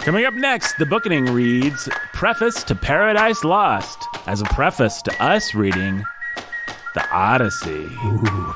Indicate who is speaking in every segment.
Speaker 1: Coming up next, the Bookening reads Preface to Paradise Lost as a preface to us reading The Odyssey.
Speaker 2: Ooh.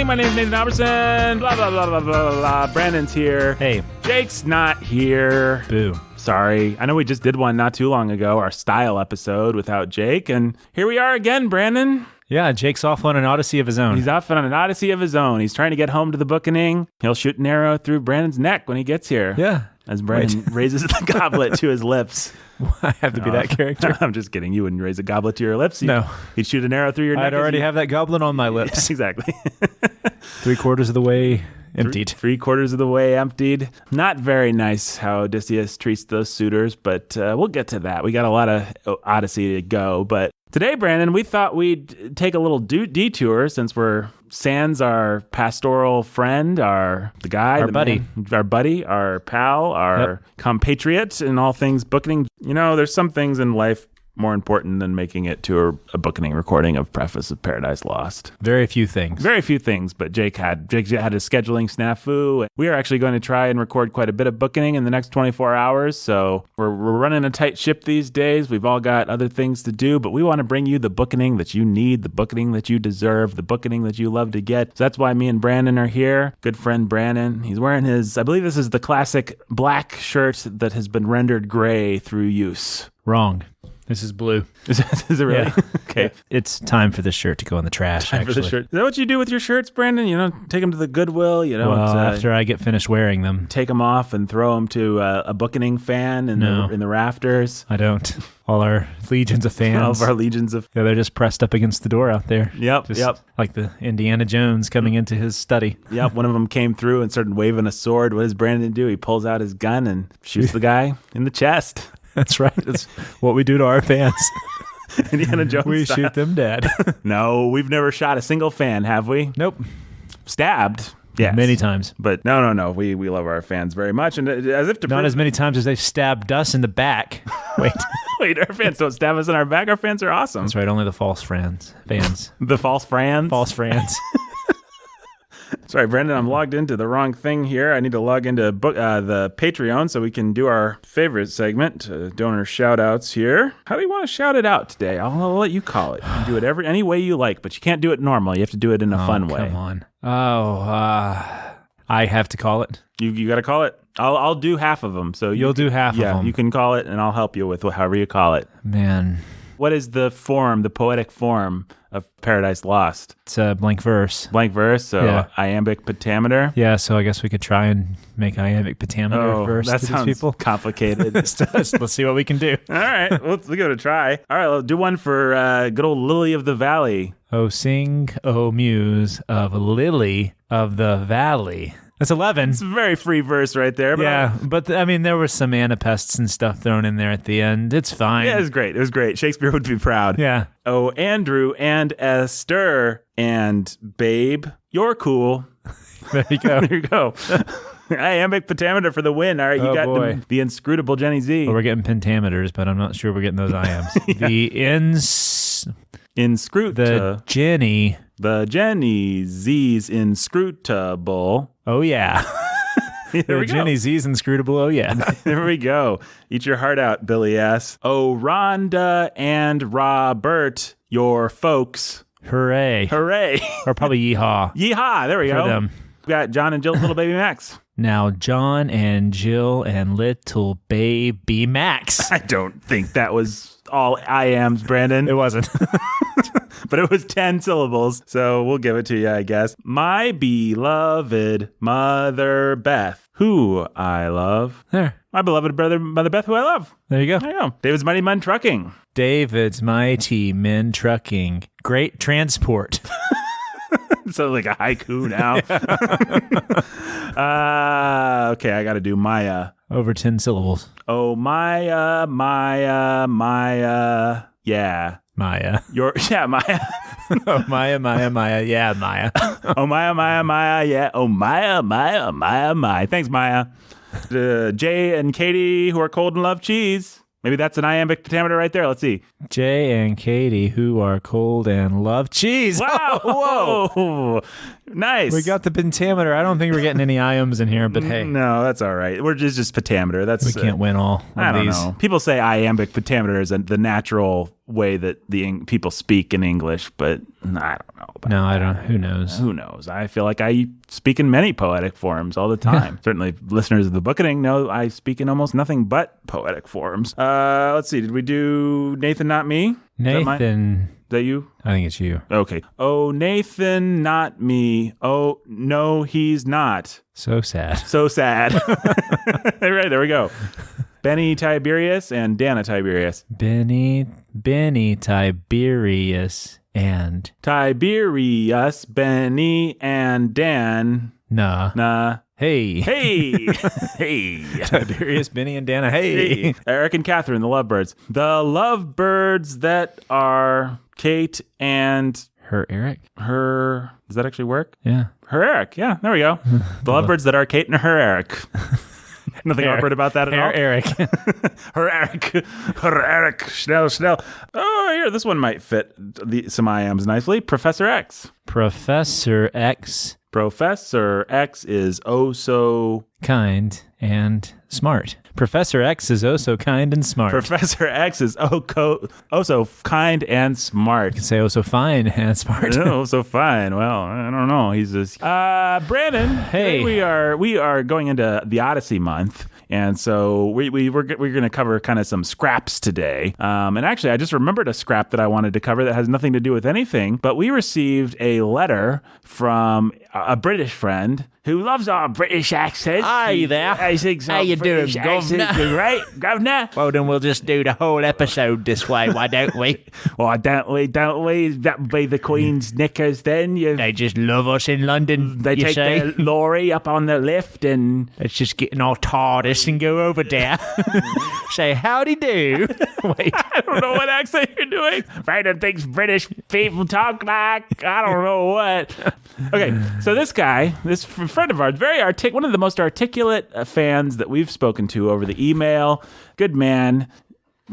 Speaker 1: My name is Nathan Albertson. Blah, blah, blah, blah, blah, blah. Brandon's here.
Speaker 2: Hey.
Speaker 1: Jake's not here.
Speaker 2: Boo.
Speaker 1: Sorry. I know we just did one not too long ago, our style episode without Jake. And here we are again, Brandon.
Speaker 2: Yeah, Jake's off on an odyssey of his own.
Speaker 1: He's off on an odyssey of his own. He's trying to get home to the Bookening. He'll shoot an arrow through Brandon's neck when he gets here.
Speaker 2: Yeah.
Speaker 1: As Brandon raises the goblet to his lips.
Speaker 2: I have to be that character.
Speaker 1: I'm just kidding. You wouldn't raise a goblet to your lips.
Speaker 2: No.
Speaker 1: He'd shoot an arrow through your neck.
Speaker 2: I'd already have that goblet on my lips.
Speaker 1: Yes, exactly.
Speaker 2: 3/4 of the way emptied.
Speaker 1: 3/4 of the way emptied. Not very nice how Odysseus treats those suitors, but we'll get to that. We got a lot of Odyssey to go. But today, Brandon, we thought we'd take a little detour since we're Sans, our pastoral friend, our buddy, our pal, our compatriot in all things Bookening. You know, there's some things in life more important than making it to a Bookening recording of Preface of Paradise Lost.
Speaker 2: Very few things, but Jake had a scheduling snafu. We are actually going to try and record quite a bit of Bookening in the next 24 hours, so we're running a tight ship these days. We've all got other things to do, but we want to bring you the Bookening that you need, the Bookening that you deserve, the Bookening that you love to get. So that's why me and Brandon are here. Good friend Brandon. He's wearing I believe this is the classic black shirt that has been rendered gray through use. Wrong. This is blue.
Speaker 1: Is it really?
Speaker 2: Yeah.
Speaker 1: Okay.
Speaker 2: It's time for this shirt to go in the trash,
Speaker 1: For the shirt. Is that what you do with your shirts, Brandon? You know, take them to the Goodwill, you know?
Speaker 2: Well, after I get finished wearing them.
Speaker 1: Take them off and throw them to a Bookening fan in the rafters?
Speaker 2: I don't. All our legions of fans.
Speaker 1: All of our legions of...
Speaker 2: Yeah, they're just pressed up against the door out there.
Speaker 1: Yep.
Speaker 2: Like the Indiana Jones coming into his study.
Speaker 1: Yep, one of them came through and started waving a sword. What does Brandon do? He pulls out his gun and shoots the guy in the chest.
Speaker 2: That's right. That's what we do to our fans.
Speaker 1: Indiana Jones
Speaker 2: We
Speaker 1: style.
Speaker 2: shoot them dead.
Speaker 1: No, we've never shot a single fan, have we?
Speaker 2: Nope.
Speaker 1: Stabbed. Yes.
Speaker 2: Many times.
Speaker 1: But no. We love our fans very much. And as if to
Speaker 2: Not as many times as they've stabbed us in the back. Wait.
Speaker 1: Wait, our fans don't stab us in our back. Our fans are awesome.
Speaker 2: That's right. Only the false fans.
Speaker 1: The false fans?
Speaker 2: False fans.
Speaker 1: Sorry, Brendan, I'm logged into the wrong thing here. I need to log into the Patreon so we can do our favorite segment, donor shout-outs here. How do you want to shout it out today? I'll let you call it. You can do it any way you like, but you can't do it normal. You have to do it in a fun way.
Speaker 2: Come on. I have to call it.
Speaker 1: You got to call it. I'll do half of them. So
Speaker 2: You'll do half of them.
Speaker 1: Yeah, you can call it, and I'll help you with however you call it.
Speaker 2: Man.
Speaker 1: What is the poetic form of Paradise Lost?
Speaker 2: It's a blank verse.
Speaker 1: Blank verse, so
Speaker 2: yeah.
Speaker 1: Iambic pentameter?
Speaker 2: Yeah, so I guess we could try and make iambic pentameter verse
Speaker 1: that
Speaker 2: to
Speaker 1: sounds
Speaker 2: these people.
Speaker 1: Complicated.
Speaker 2: Let's see what we can do.
Speaker 1: All right, let's give it a try. All right, let's do one for good old Lily of the Valley.
Speaker 2: Oh, sing, oh, muse of Lily of the Valley. That's 11.
Speaker 1: It's a very free verse right there. But
Speaker 2: but I mean, there were some anapests and stuff thrown in there at the end. It's fine.
Speaker 1: Yeah, it was great. Shakespeare would be proud.
Speaker 2: Yeah.
Speaker 1: Oh, Andrew and Esther and Babe, you're cool.
Speaker 2: There you go.
Speaker 1: There you go. Iambic pentameter for the win. All right, you got the inscrutable Jenny Z.
Speaker 2: Well, we're getting pentameters, but I'm not sure we're getting those iams. Yeah.
Speaker 1: The Jenny Z's inscrutable.
Speaker 2: Oh, yeah.
Speaker 1: There we go.
Speaker 2: Jenny Z's inscrutable. Oh, yeah.
Speaker 1: There we go. Eat your heart out, Billy S. Oh, Rhonda and Robert, your folks.
Speaker 2: Hooray.
Speaker 1: Hooray.
Speaker 2: Or probably yeehaw.
Speaker 1: Yeehaw. There we go.
Speaker 2: For them.
Speaker 1: We got John and Jill's little baby Max.
Speaker 2: Now, John and Jill and little baby Max.
Speaker 1: I don't think that was all iams, Brandon.
Speaker 2: It wasn't.
Speaker 1: But it was 10 syllables, so we'll give it to you, I guess. My beloved Mother Beth, who I love.
Speaker 2: There.
Speaker 1: My beloved Mother Beth, who I love.
Speaker 2: There you go.
Speaker 1: There you go. David's Mighty Men Trucking.
Speaker 2: David's Mighty Men Trucking. Great transport.
Speaker 1: So like a haiku now. Okay, I got to do Maya.
Speaker 2: Over 10 syllables.
Speaker 1: Oh, Maya. Yeah.
Speaker 3: Maya.
Speaker 1: Yeah, Maya.
Speaker 3: Oh, Maya. Yeah, Maya.
Speaker 1: Oh, Maya. Yeah. Oh, Maya. Thanks, Maya. Jay and Katie, who are cold and love cheese. Maybe that's an iambic pentameter right there. Let's see.
Speaker 3: Jay and Katie, who are cold and love cheese.
Speaker 1: Wow. Whoa. Nice.
Speaker 3: We got the pentameter. I don't think we're getting any iambs in here, but hey.
Speaker 1: No, that's all right. We're just pentameter.
Speaker 3: We can't win all
Speaker 1: I
Speaker 3: of
Speaker 1: don't
Speaker 3: these.
Speaker 1: know. People say iambic pentameter is the natural way that people speak in English, but I don't know.
Speaker 3: No, I don't. Who knows?
Speaker 1: Who knows? I feel like I speak in many poetic forms all the time. Certainly, listeners of the Bookening know I speak in almost nothing but poetic forms. Let's see. Did we do Nathan, not me?
Speaker 3: Nathan.
Speaker 1: Is that you?
Speaker 3: I think it's you.
Speaker 1: Okay. Oh, Nathan, not me. Oh, no, he's not.
Speaker 3: So sad.
Speaker 1: So sad. Right, there we go. Benny Tiberius and Dana Tiberius.
Speaker 3: Benny Tiberius and
Speaker 1: Tiberius, Benny, and Dan.
Speaker 3: Nah. Hey.
Speaker 1: Hey.
Speaker 3: Tiberius, Benny, and Dana. Hey.
Speaker 1: Eric and Catherine, the lovebirds. The lovebirds that are Kate and
Speaker 3: Her Eric?
Speaker 1: her. Does that actually work?
Speaker 3: Yeah.
Speaker 1: Her Eric. Yeah, there we go. The lovebirds that are Kate and her Eric. Nothing awkward about that at all.
Speaker 3: Eric.
Speaker 1: Her Eric. Schnell. Oh, here, this one might fit some iams nicely. Professor X.
Speaker 3: Professor X.
Speaker 1: Professor X is oh so
Speaker 3: kind and smart. Professor X is oh so kind and smart.
Speaker 1: Professor X is oh so kind and smart.
Speaker 3: You can say oh so fine and smart.
Speaker 1: Oh, so fine. Well, I don't know. He's just Brandon.
Speaker 3: Hey,
Speaker 1: we are going into the Odyssey month, and so we're going to cover kind of some scraps today. And actually, I just remembered a scrap that I wanted to cover that has nothing to do with anything. But we received a letter from a British friend who loves our British accent.
Speaker 3: Hi there.
Speaker 1: I think so.
Speaker 3: How you doing,
Speaker 1: Governor? Right, Governor?
Speaker 3: Well, then we'll just do the whole episode this way, why don't we?
Speaker 1: Well, don't we? That would be the Queen's knickers then.
Speaker 3: They just love us in London,
Speaker 1: They take their lorry up on the lift and...
Speaker 3: Let's just get in our TARDIS and go over there. Say, howdy do. Wait.
Speaker 1: I don't know what accent you're doing. Brandon thinks British people talk like I don't know what. Okay, so this guy, this friend of ours, one of the most articulate fans that we've spoken to over the email. Good man.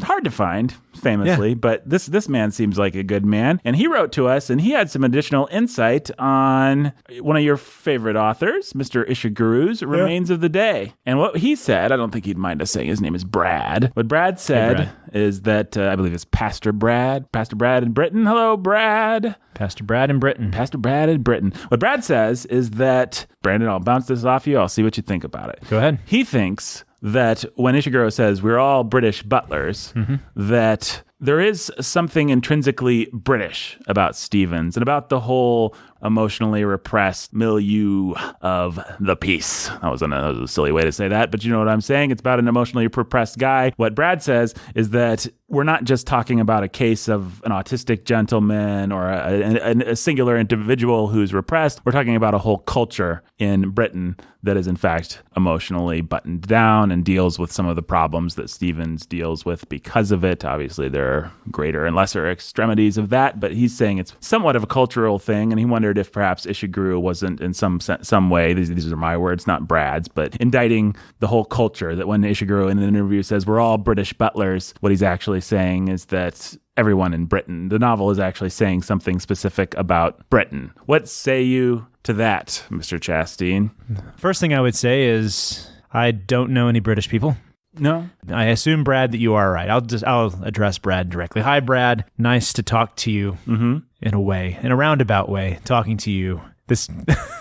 Speaker 1: Hard to find, famously, but this man seems like a good man. And he wrote to us, and he had some additional insight on one of your favorite authors, Mr. Ishiguro's Remains of the Day. And what he said, I don't think he'd mind us saying his name is Brad. What Brad said is that, I believe it's Pastor Brad in Britain. Hello, Brad.
Speaker 3: Pastor Brad in Britain.
Speaker 1: Pastor Brad in Britain. What Brad says is that, Brandon, I'll bounce this off you. I'll see what you think about it.
Speaker 3: Go ahead.
Speaker 1: He thinks that when Ishiguro says we're all British butlers, that there is something intrinsically British about Stevens and about the whole emotionally repressed milieu of the piece. That was a silly way to say that, but you know what I'm saying? It's about an emotionally repressed guy. What Brad says is that we're not just talking about a case of an autistic gentleman or a singular individual who's repressed. We're talking about a whole culture in Britain that is in fact emotionally buttoned down and deals with some of the problems that Stevens deals with because of it. Obviously, there are greater and lesser extremities of that, but he's saying it's somewhat of a cultural thing, and he wondered if perhaps Ishiguro wasn't in some way, these are my words, not Brad's, but indicting the whole culture, that when Ishiguro in an interview says we're all British butlers, what he's actually saying is that everyone in Britain, the novel is actually saying something specific about Britain. What say you to that, Mr. Chastain?
Speaker 3: First thing I would say is I don't know any British people.
Speaker 1: No?
Speaker 3: I assume, Brad, that you are right. I'll address Brad directly. Hi, Brad. Nice to talk to you in a roundabout way, talking to you. This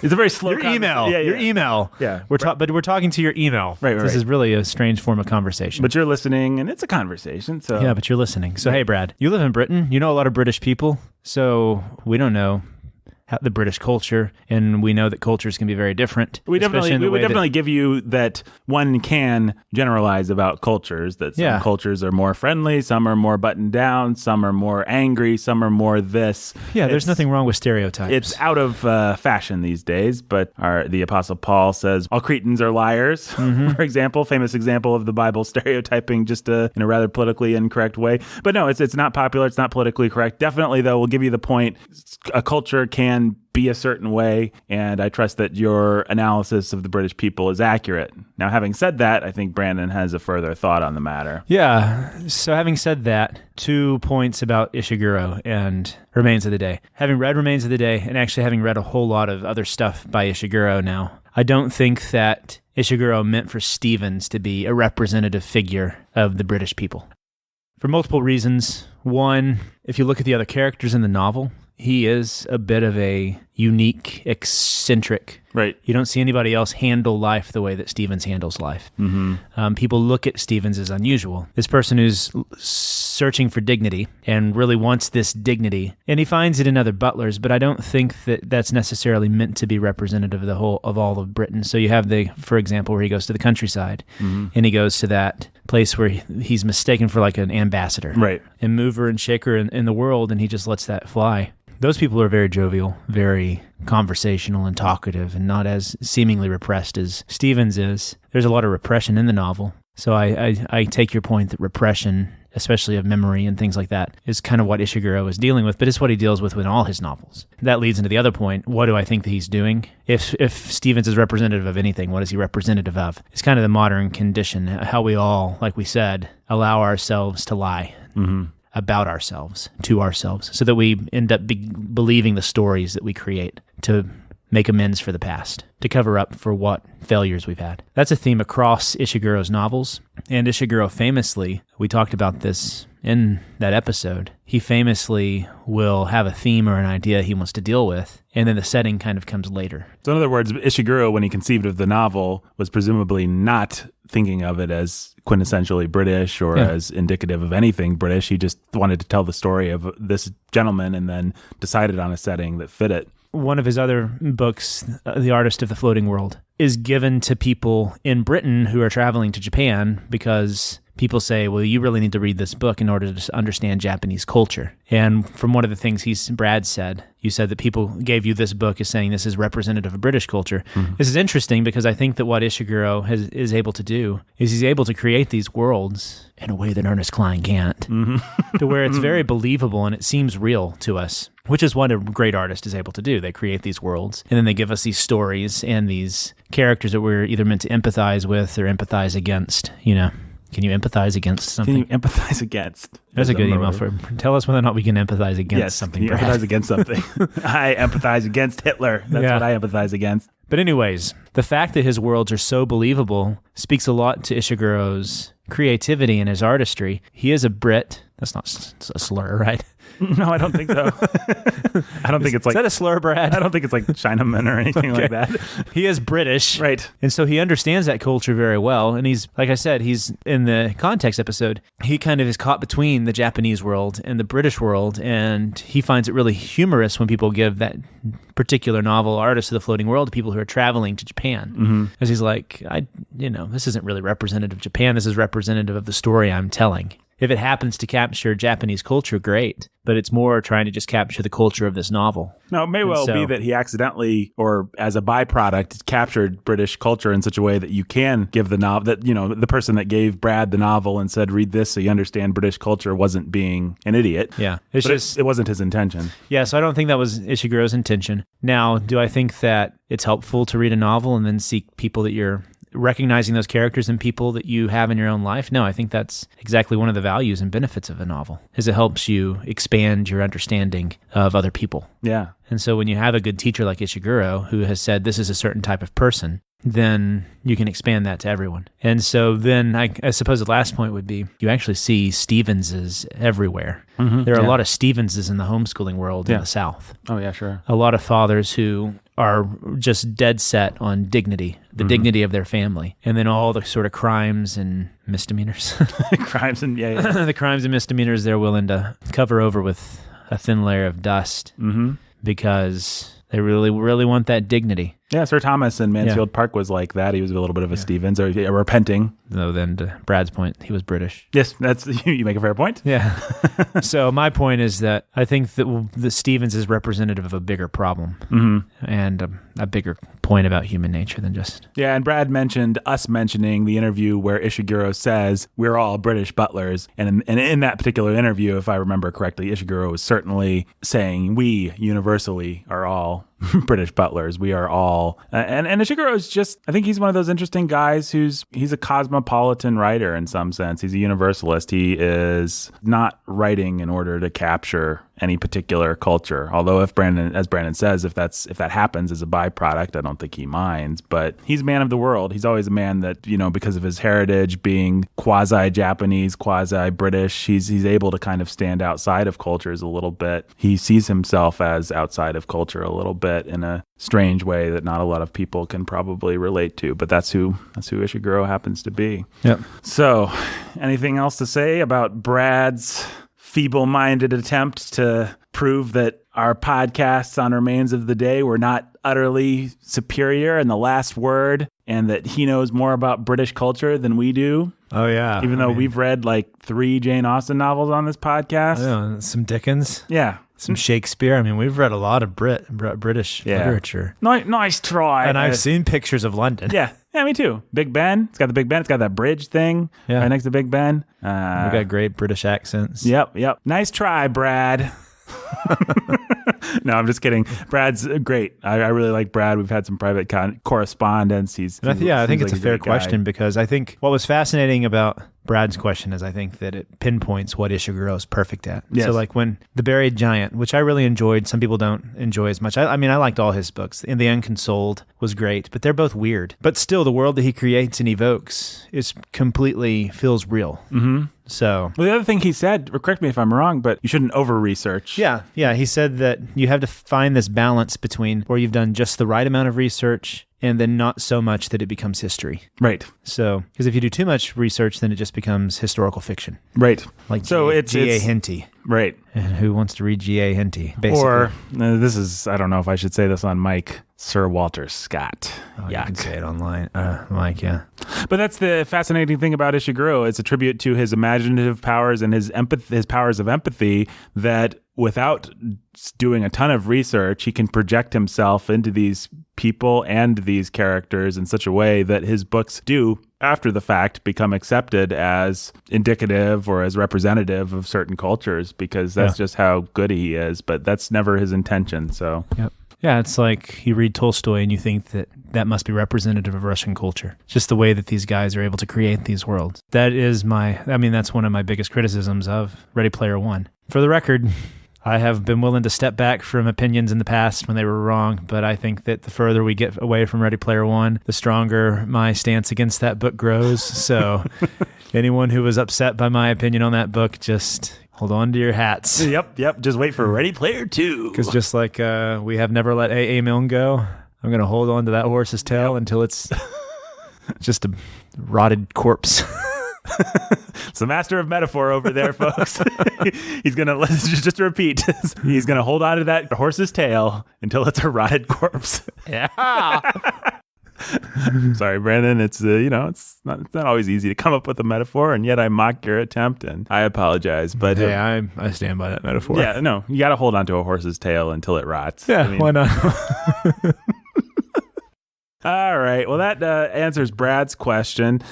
Speaker 1: it's a very slow
Speaker 3: your email.
Speaker 1: Yeah.
Speaker 3: Your email.
Speaker 1: Yeah.
Speaker 3: But we're talking to your email.
Speaker 1: Right.
Speaker 3: This is really a strange form of conversation.
Speaker 1: But you're listening, and it's a conversation. So
Speaker 3: yeah, but you're listening. So hey, Brad, you live in Britain. You know a lot of British people. So we don't know the British culture, and we know that cultures can be very different.
Speaker 1: We would definitely give you that one can generalize about cultures, that some cultures are more friendly, some are more buttoned down, some are more angry, some are more this.
Speaker 3: Yeah, there's nothing wrong with stereotypes.
Speaker 1: It's out of fashion these days, but the Apostle Paul says all Cretans are liars, for example, famous example of the Bible stereotyping just in a rather politically incorrect way. But no, it's not popular, it's not politically correct. Definitely, though, we'll give you the point. A culture can be a certain way, and I trust that your analysis of the British people is accurate. Now, having said that, I think Brandon has a further thought on the matter.
Speaker 3: Yeah, so having said that, 2 points about Ishiguro and Remains of the Day. Having read Remains of the Day, and actually having read a whole lot of other stuff by Ishiguro now, I don't think that Ishiguro meant for Stevens to be a representative figure of the British people. For multiple reasons. One, if you look at the other characters in the novel, he is a bit of a unique, eccentric.
Speaker 1: Right.
Speaker 3: You don't see anybody else handle life the way that Stevens handles life. People look at Stevens as unusual. This person who's searching for dignity and really wants this dignity, and he finds it in other butlers, but I don't think that that's necessarily meant to be representative of all of Britain. So you have for example, where he goes to the countryside, and he goes to that place where he's mistaken for like an ambassador,
Speaker 1: right,
Speaker 3: and mover and shaker in the world, and he just lets that fly. Those people are very jovial, very conversational and talkative, and not as seemingly repressed as Stevens is. There's a lot of repression in the novel. So I take your point that repression, especially of memory and things like that, is kind of what Ishiguro is dealing with, but it's what he deals with in all his novels. That leads into the other point. What do I think that he's doing? If Stevens is representative of anything, what is he representative of? It's kind of the modern condition, how we all, like we said, allow ourselves to lie. About ourselves, to ourselves, so that we end up believing the stories that we create to make amends for the past, to cover up for what failures we've had. That's a theme across Ishiguro's novels, and Ishiguro famously, we talked about this in that episode, he famously will have a theme or an idea he wants to deal with, and then the setting kind of comes later.
Speaker 1: So in other words, Ishiguro, when he conceived of the novel, was presumably not thinking of it as quintessentially British or as indicative of anything British. He just wanted to tell the story of this gentleman and then decided on a setting that fit it.
Speaker 3: One of his other books, The Artist of the Floating World, is given to people in Britain who are traveling to Japan because people say, well, you really need to read this book in order to understand Japanese culture. And from one of the things Brad said, you said that people gave you this book as saying this is representative of British culture. This is interesting because I think that what Ishiguro is able to do is he's able to create these worlds in a way that Ernest Cline can't, to where it's very believable and it seems real to us, which is what a great artist is able to do. They create these worlds, and then they give us these stories and these characters that we're either meant to empathize with or empathize against, you know. Can you empathize against something?
Speaker 1: Can you empathize against?
Speaker 3: That's a good email for tell us whether or not we can empathize against something.
Speaker 1: Can you empathize against something? I empathize against Hitler. That's what I empathize against.
Speaker 3: But anyways, the fact that his worlds are so believable speaks a lot to Ishiguro's creativity and his artistry. He is a Brit. That's not a slur, right?
Speaker 1: No, I don't think so. I don't think it's like...
Speaker 3: Is that a slur, Brad?
Speaker 1: I don't think it's like Chinaman or anything like that.
Speaker 3: He is British.
Speaker 1: Right.
Speaker 3: And so he understands that culture very well. And he's, like I said, he's in the context episode, he kind of is caught between the Japanese world and the British world. And he finds it really humorous when people give that particular novel, Artist of the Floating World, to people who are traveling to Japan. Because he's like, this isn't really representative of Japan. This is representative of the story I'm telling. If it happens to capture Japanese culture, great. But it's more trying to just capture the culture of this novel.
Speaker 1: No, it may well be that he accidentally, or as a byproduct, captured British culture in such a way that you can give the novel, that, the person that gave Brad the novel and said, read this so you understand British culture, wasn't being an idiot.
Speaker 3: Yeah.
Speaker 1: It wasn't his intention.
Speaker 3: Yeah, so I don't think that was Ishiguro's intention. Now, do I think that it's helpful to read a novel and then seek people that you're recognizing those characters and people that you have in your own life? No, I think that's exactly one of the values and benefits of a novel, is it helps you expand your understanding of other people.
Speaker 1: Yeah.
Speaker 3: And so when you have a good teacher like Ishiguro, who has said this is a certain type of person, then you can expand that to everyone. And so then I suppose the last point would be you actually see Stevenses everywhere. There are a lot of Stevenses in the homeschooling world in the South.
Speaker 1: Oh, yeah, sure.
Speaker 3: A lot of fathers who are just dead set on dignity, the dignity of their family, and then all the sort of crimes and misdemeanors.
Speaker 1: The crimes and misdemeanors
Speaker 3: they're willing to cover over with a thin layer of dust because they really, really want that dignity.
Speaker 1: Yeah, Sir Thomas in Mansfield Park was like that. He was a little bit of a Stevens, or repenting.
Speaker 3: Though then, to Brad's point, he was British.
Speaker 1: Yes, that's you make a fair point.
Speaker 3: Yeah. So my point is that I think that the Stevens is representative of a bigger problem and a bigger point about human nature than just...
Speaker 1: Yeah, and Brad mentioned us mentioning the interview where Ishiguro says we're all British butlers. And in that particular interview, if I remember correctly, Ishiguro was certainly saying we universally are all British butlers. We are all... And Ishiguro is just... I think he's one of those interesting guys he's a cosmopolitan writer in some sense. He's a universalist. He is not writing in order to capture any particular culture. Although as Brandon says, if that happens as a byproduct, I don't think he minds. But he's a man of the world. He's always a man that, because of his heritage being quasi-Japanese, quasi-British, he's able to kind of stand outside of cultures a little bit. He sees himself as outside of culture a little bit in a strange way that not a lot of people can probably relate to. But that's who Ishiguro happens to be.
Speaker 3: Yep.
Speaker 1: So, anything else to say about Brad's feeble-minded attempt to prove that our podcasts on Remains of the Day were not utterly superior and the last word, and that he knows more about British culture than we do?
Speaker 3: Oh, yeah.
Speaker 1: Even though we've read like 3 Jane Austen novels on this podcast.
Speaker 3: Yeah, some Dickens.
Speaker 1: Yeah.
Speaker 3: Some Shakespeare. I mean, we've read a lot of British literature.
Speaker 1: Nice try.
Speaker 3: And I've seen pictures of London.
Speaker 1: Yeah, me too. Big Ben. It's got the Big Ben. It's got that bridge thing right next to Big Ben.
Speaker 3: We got great British accents.
Speaker 1: Yep. Nice try, Brad. No, I'm just kidding. Brad's great. I really like Brad. We've had some private correspondence.
Speaker 3: I think it's a fair question, because I think what was fascinating about Brad's question is I think that it pinpoints what Ishiguro is perfect at.
Speaker 1: Yes.
Speaker 3: So like when The Buried Giant, which I really enjoyed, some people don't enjoy as much. I mean, I liked all his books. And The Unconsoled was great, but they're both weird. But still, the world that he creates and evokes feels real.
Speaker 1: Mm-hmm.
Speaker 3: So,
Speaker 1: well, the other thing he said, correct me if I'm wrong, but you shouldn't over-research.
Speaker 3: Yeah. He said that you have to find this balance between where you've done just the right amount of research and then not so much that it becomes history.
Speaker 1: Right.
Speaker 3: So, because if you do too much research, then it just becomes historical fiction.
Speaker 1: Right.
Speaker 3: Like
Speaker 1: it's
Speaker 3: G.A. Henty.
Speaker 1: Right.
Speaker 3: And who wants to read G.A. Henty, basically?
Speaker 1: Or, I don't know if I should say this on mic, Sir Walter Scott.
Speaker 3: Oh, you can say it online. Mike, yeah.
Speaker 1: But that's the fascinating thing about Ishiguro. It's a tribute to his imaginative powers and his powers of empathy, that without doing a ton of research, he can project himself into these people and these characters in such a way that his books do, after the fact, become accepted as indicative or as representative of certain cultures, because that's just how good he is. But that's never his intention. So,
Speaker 3: yep. Yeah, it's like you read Tolstoy and you think that must be representative of Russian culture. Just the way that these guys are able to create these worlds. That's one of my biggest criticisms of Ready Player One. For the record, I have been willing to step back from opinions in the past when they were wrong, but I think that the further we get away from Ready Player One, the stronger my stance against that book grows. So anyone who was upset by my opinion on that book, just hold on to your hats.
Speaker 1: Yep. Just wait for Ready Player 2.
Speaker 3: Because just like we have never let A.A. Milne go, I'm going to hold on to that horse's tail until it's just a rotted corpse.
Speaker 1: It's the master of metaphor over there, folks. He's going to, just to repeat, he's going to hold on to that horse's tail until it's a rotted corpse.
Speaker 3: Yeah.
Speaker 1: Sorry, Brandon. It's it's not always easy to come up with a metaphor, and yet I mock your attempt, and I apologize. But
Speaker 3: hey, I stand by that metaphor.
Speaker 1: Yeah, no, you got to hold on to a horse's tail until it rots.
Speaker 3: Yeah, why not?
Speaker 1: All right. Well, that answers Brad's question.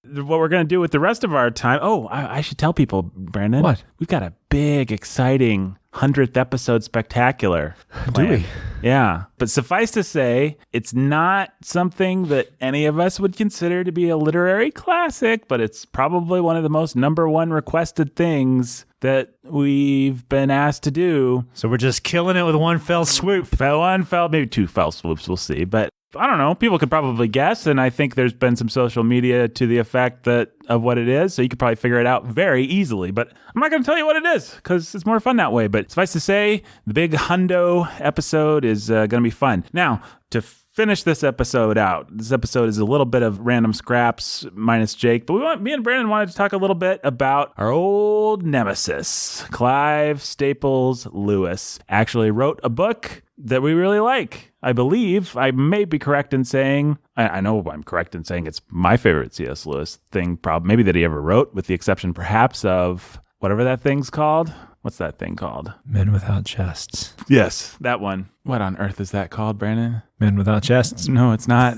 Speaker 1: What we're going to do with the rest of our time. Oh, I should tell people, Brandon.
Speaker 3: What?
Speaker 1: We've got a big, exciting 100th episode spectacular planned.
Speaker 3: Do we?
Speaker 1: Yeah. But suffice to say, it's not something that any of us would consider to be a literary classic, but it's probably one of the most #1 requested things that we've been asked to do.
Speaker 3: So we're just killing it with one fell swoop.
Speaker 1: Maybe 2 fell swoops, we'll see. But I don't know. People could probably guess, and I think there's been some social media to the effect of what it is, so you could probably figure it out very easily. But I'm not going to tell you what it is because it's more fun that way. But suffice to say, the big hundo episode is going to be fun. Now, to finish this episode out, this episode is a little bit of random scraps minus Jake, but me and Brandon wanted to talk a little bit about our old nemesis, Clive Staples Lewis. Actually wrote a book that we really like. I believe I may be correct in saying, I know I'm correct in saying it's my favorite C.S. Lewis thing, maybe that he ever wrote, with the exception perhaps of whatever that thing's called. What's that thing called?
Speaker 3: Men Without Chests.
Speaker 1: Yes, that one. What on earth is that called, Brandon?
Speaker 3: Men Without Chests.
Speaker 1: No, it's not.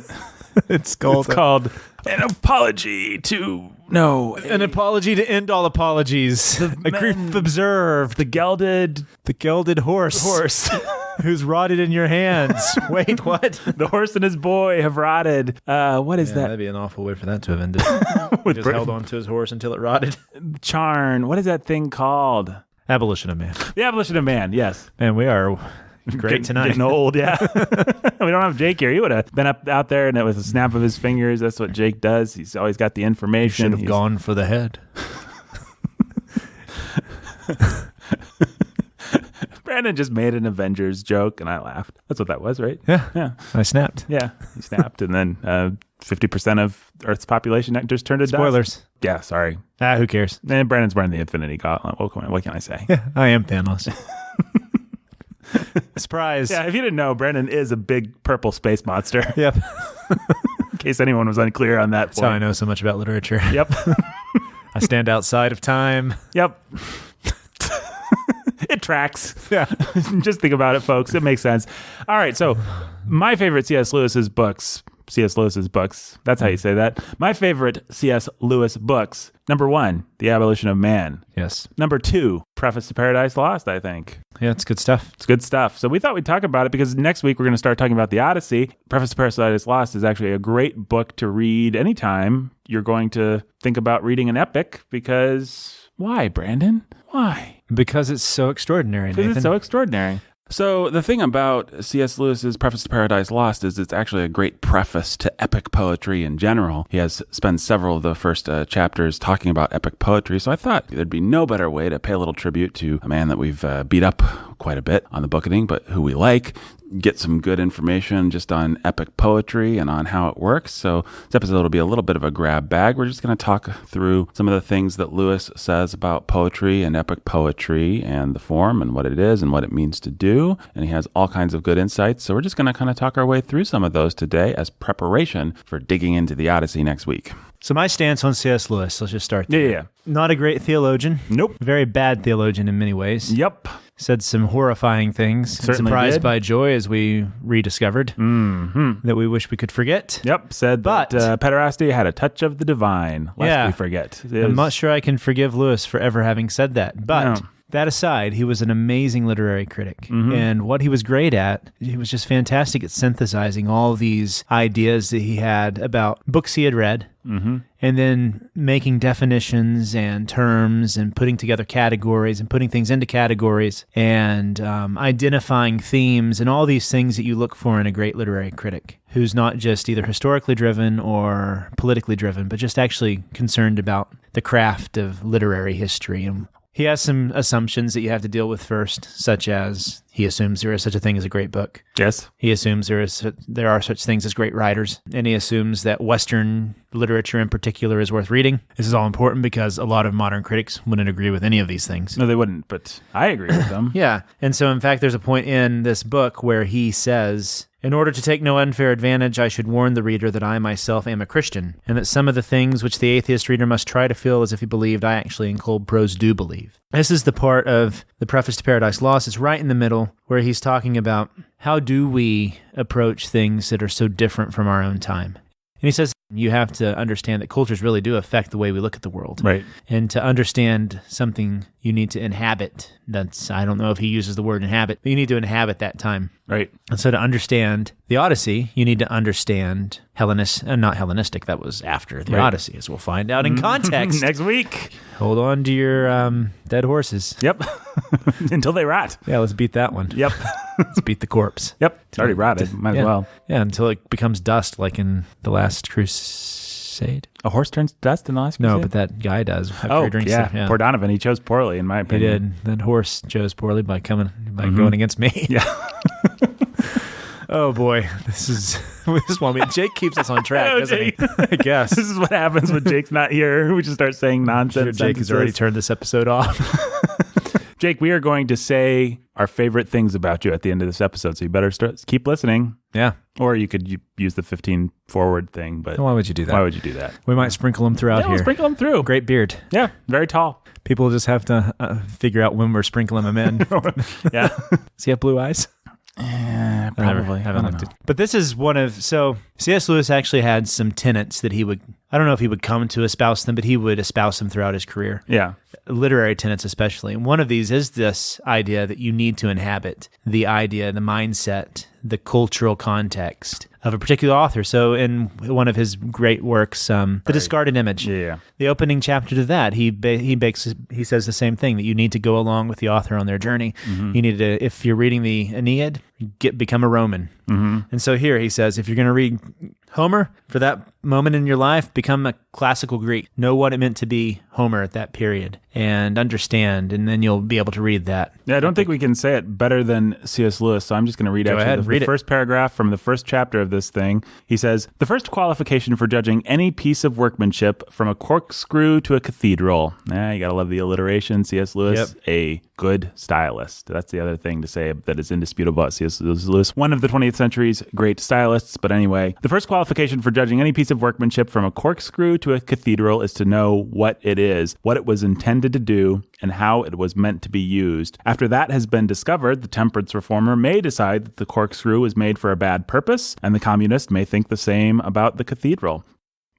Speaker 3: It's called
Speaker 1: An Apology to... No.
Speaker 3: An Apology to End All Apologies. A Grief Observed.
Speaker 1: The Gelded
Speaker 3: Horse. Who's rotted in your hands. Wait, what?
Speaker 1: The horse and his boy have rotted. What is that?
Speaker 3: That'd be an awful way for that to have ended. He just held on to his horse until it rotted.
Speaker 1: Charn. What is that thing called?
Speaker 3: Abolition of Man.
Speaker 1: The Abolition of Man, yes.
Speaker 3: Man, we are great tonight.
Speaker 1: Getting old, yeah. We don't have Jake here. He would have been out there, and it was a snap of his fingers. That's what Jake does. He's always got the information.
Speaker 3: Should have gone for the head.
Speaker 1: Brandon just made an Avengers joke, and I laughed. That's what that was, right?
Speaker 3: Yeah. I snapped.
Speaker 1: Yeah, he snapped, and then 50% of Earth's population just turned to dust.
Speaker 3: Spoilers.
Speaker 1: Yeah, sorry.
Speaker 3: Who cares?
Speaker 1: And Brandon's wearing the Infinity Gauntlet. What can I say?
Speaker 3: Yeah, I am Thanos. Surprise.
Speaker 1: Yeah, if you didn't know, Brandon is a big purple space monster.
Speaker 3: Yep.
Speaker 1: In case anyone was unclear on that
Speaker 3: That's how I know so much about literature.
Speaker 1: Yep.
Speaker 3: I stand outside of time.
Speaker 1: Yep. It tracks.
Speaker 3: Yeah.
Speaker 1: Just think about it, folks. It makes sense. All right, so my favorite C.S. Lewis's books. That's how you say that. My favorite C.S. Lewis books. Number 1, The Abolition of Man.
Speaker 3: Yes.
Speaker 1: Number 2, Preface to Paradise Lost, I think.
Speaker 3: Yeah, it's good stuff.
Speaker 1: It's good stuff. So we thought we'd talk about it because next week we're going to start talking about the Odyssey. Preface to Paradise Lost is actually a great book to read anytime you're going to think about reading an epic because... Why, Brandon? Why?
Speaker 3: Because it's so extraordinary, Nathan.
Speaker 1: Because it's so extraordinary. So the thing about C.S. Lewis's Preface to Paradise Lost is it's actually a great preface to epic poetry in general. He has spent several of the first chapters talking about epic poetry, so I thought there'd be no better way to pay a little tribute to a man that we've beat up quite a bit on the Bookening, but who we like, get some good information just on epic poetry and on how it works. So this episode will be a little bit of a grab bag. We're just going to talk through some of the things that Lewis says about poetry and epic poetry and the form and what it is and what it means to do. And he has all kinds of good insights. So we're just going to kind of talk our way through some of those today as preparation for digging into the Odyssey next week.
Speaker 3: So my stance on C.S. Lewis, let's just start there.
Speaker 1: Yeah.
Speaker 3: Not a great theologian.
Speaker 1: Nope.
Speaker 3: Very bad theologian in many ways.
Speaker 1: Yep.
Speaker 3: Said some horrifying things.
Speaker 1: Certainly
Speaker 3: surprised
Speaker 1: did.
Speaker 3: by joy as we rediscovered that we wish we could forget.
Speaker 1: Yep. Said that pederasty had a touch of the divine, lest we forget.
Speaker 3: I'm not sure I can forgive Lewis for ever having said that. But that aside, he was an amazing literary critic. And what he was great at, he was just fantastic at synthesizing all these ideas that he had about books he had read. And then making definitions and terms and putting together categories and putting things into categories and identifying themes and all these things that you look for in a great literary critic who's not just either historically driven or politically driven, but just actually concerned about the craft of literary history. And he has some assumptions that you have to deal with first, such as he assumes there is such a thing as a great book.
Speaker 1: Yes.
Speaker 3: He assumes there are such things as great writers, and he assumes that Western literature in particular is worth reading. This is all important because a lot of modern critics wouldn't agree with any of these things.
Speaker 1: No, they wouldn't, but I agree with them.
Speaker 3: Yeah. And so, in fact, there's a point in this book where he says, in order to take no unfair advantage, I should warn the reader that I myself am a Christian, and that some of the things which the atheist reader must try to feel as if he believed, I actually in cold prose do believe. This is the part of the Preface to Paradise Lost. It's right in the middle where he's talking about how do we approach things that are so different from our own time. And he says, You have to understand that cultures really do affect the way we look at the world.
Speaker 1: Right.
Speaker 3: And to understand something, you need to inhabit. I don't know if he uses the word inhabit, but you need to inhabit that time.
Speaker 1: Right.
Speaker 3: And so to understand the Odyssey, you need to understand not Hellenistic, that was after the Odyssey, as we'll find out in context.
Speaker 1: Next week.
Speaker 3: Hold on to your dead horses.
Speaker 1: Yep. Until they rot.
Speaker 3: Yeah, let's beat that one.
Speaker 1: Yep.
Speaker 3: Let's beat the corpse.
Speaker 1: Yep. It's already rotted. Might as well.
Speaker 3: Yeah, until it becomes dust, like in the last crusade.
Speaker 1: A horse turns to dust in the last crusade?
Speaker 3: No, but that guy does. After he drinks it.
Speaker 1: Poor Donovan. He chose poorly, in my
Speaker 3: He
Speaker 1: opinion.
Speaker 3: did. That horse chose poorly by going against me.
Speaker 1: Yeah.
Speaker 3: Oh boy, this is one. Jake keeps us on track, doesn't he? I guess
Speaker 1: this is what happens when Jake's not here. We just start saying nonsense.
Speaker 3: Jake has already turned this episode off.
Speaker 1: Jake, we are going to say our favorite things about you at the end of this episode, so you better keep listening.
Speaker 3: Yeah.
Speaker 1: Or you could use the 15 forward thing, but
Speaker 3: why would you do that?
Speaker 1: Why would you do that?
Speaker 3: We might sprinkle them throughout here.
Speaker 1: We'll sprinkle them through.
Speaker 3: Great beard.
Speaker 1: Yeah, very tall.
Speaker 3: People just have to figure out when we're sprinkling them in.
Speaker 1: Yeah.
Speaker 3: Does he have blue eyes?
Speaker 1: Probably.
Speaker 3: I haven't looked at. But this is C.S. Lewis actually had some tenets that I don't know if he would come to espouse them, but he would espouse them throughout his career.
Speaker 1: Yeah.
Speaker 3: Literary tenets especially. And one of these is this idea that you need to inhabit the idea, the mindset, the cultural context of a particular author. So in one of his great works, The Discarded Image, the opening chapter to that, he says the same thing, that you need to go along with the author on their journey. Mm-hmm. You need to, if you're reading the Aeneid, become a Roman. Mm-hmm. And so here he says, if you're going to read Homer for that moment in your life, become a classical Greek. Know what it meant to be Homer at that period and understand, and then you'll be able to read that.
Speaker 1: Yeah, I don't think we can say it better than C.S. Lewis, so I'm just going to read the first paragraph from the first chapter of this thing. He says, the first qualification for judging any piece of workmanship, from a corkscrew to a cathedral. You got to love the alliteration. C.S. Lewis, a good stylist. That's the other thing to say that is indisputable about C.S. Lewis, one of the 20th century's great stylists. But anyway, the first qualification for judging any piece of workmanship from a corkscrew to a cathedral is to know what it is, what it was intended to do, and how it was meant to be used. After that has been discovered, the temperance reformer may decide that the corkscrew was made for a bad purpose, and the communist may think the same about the cathedral.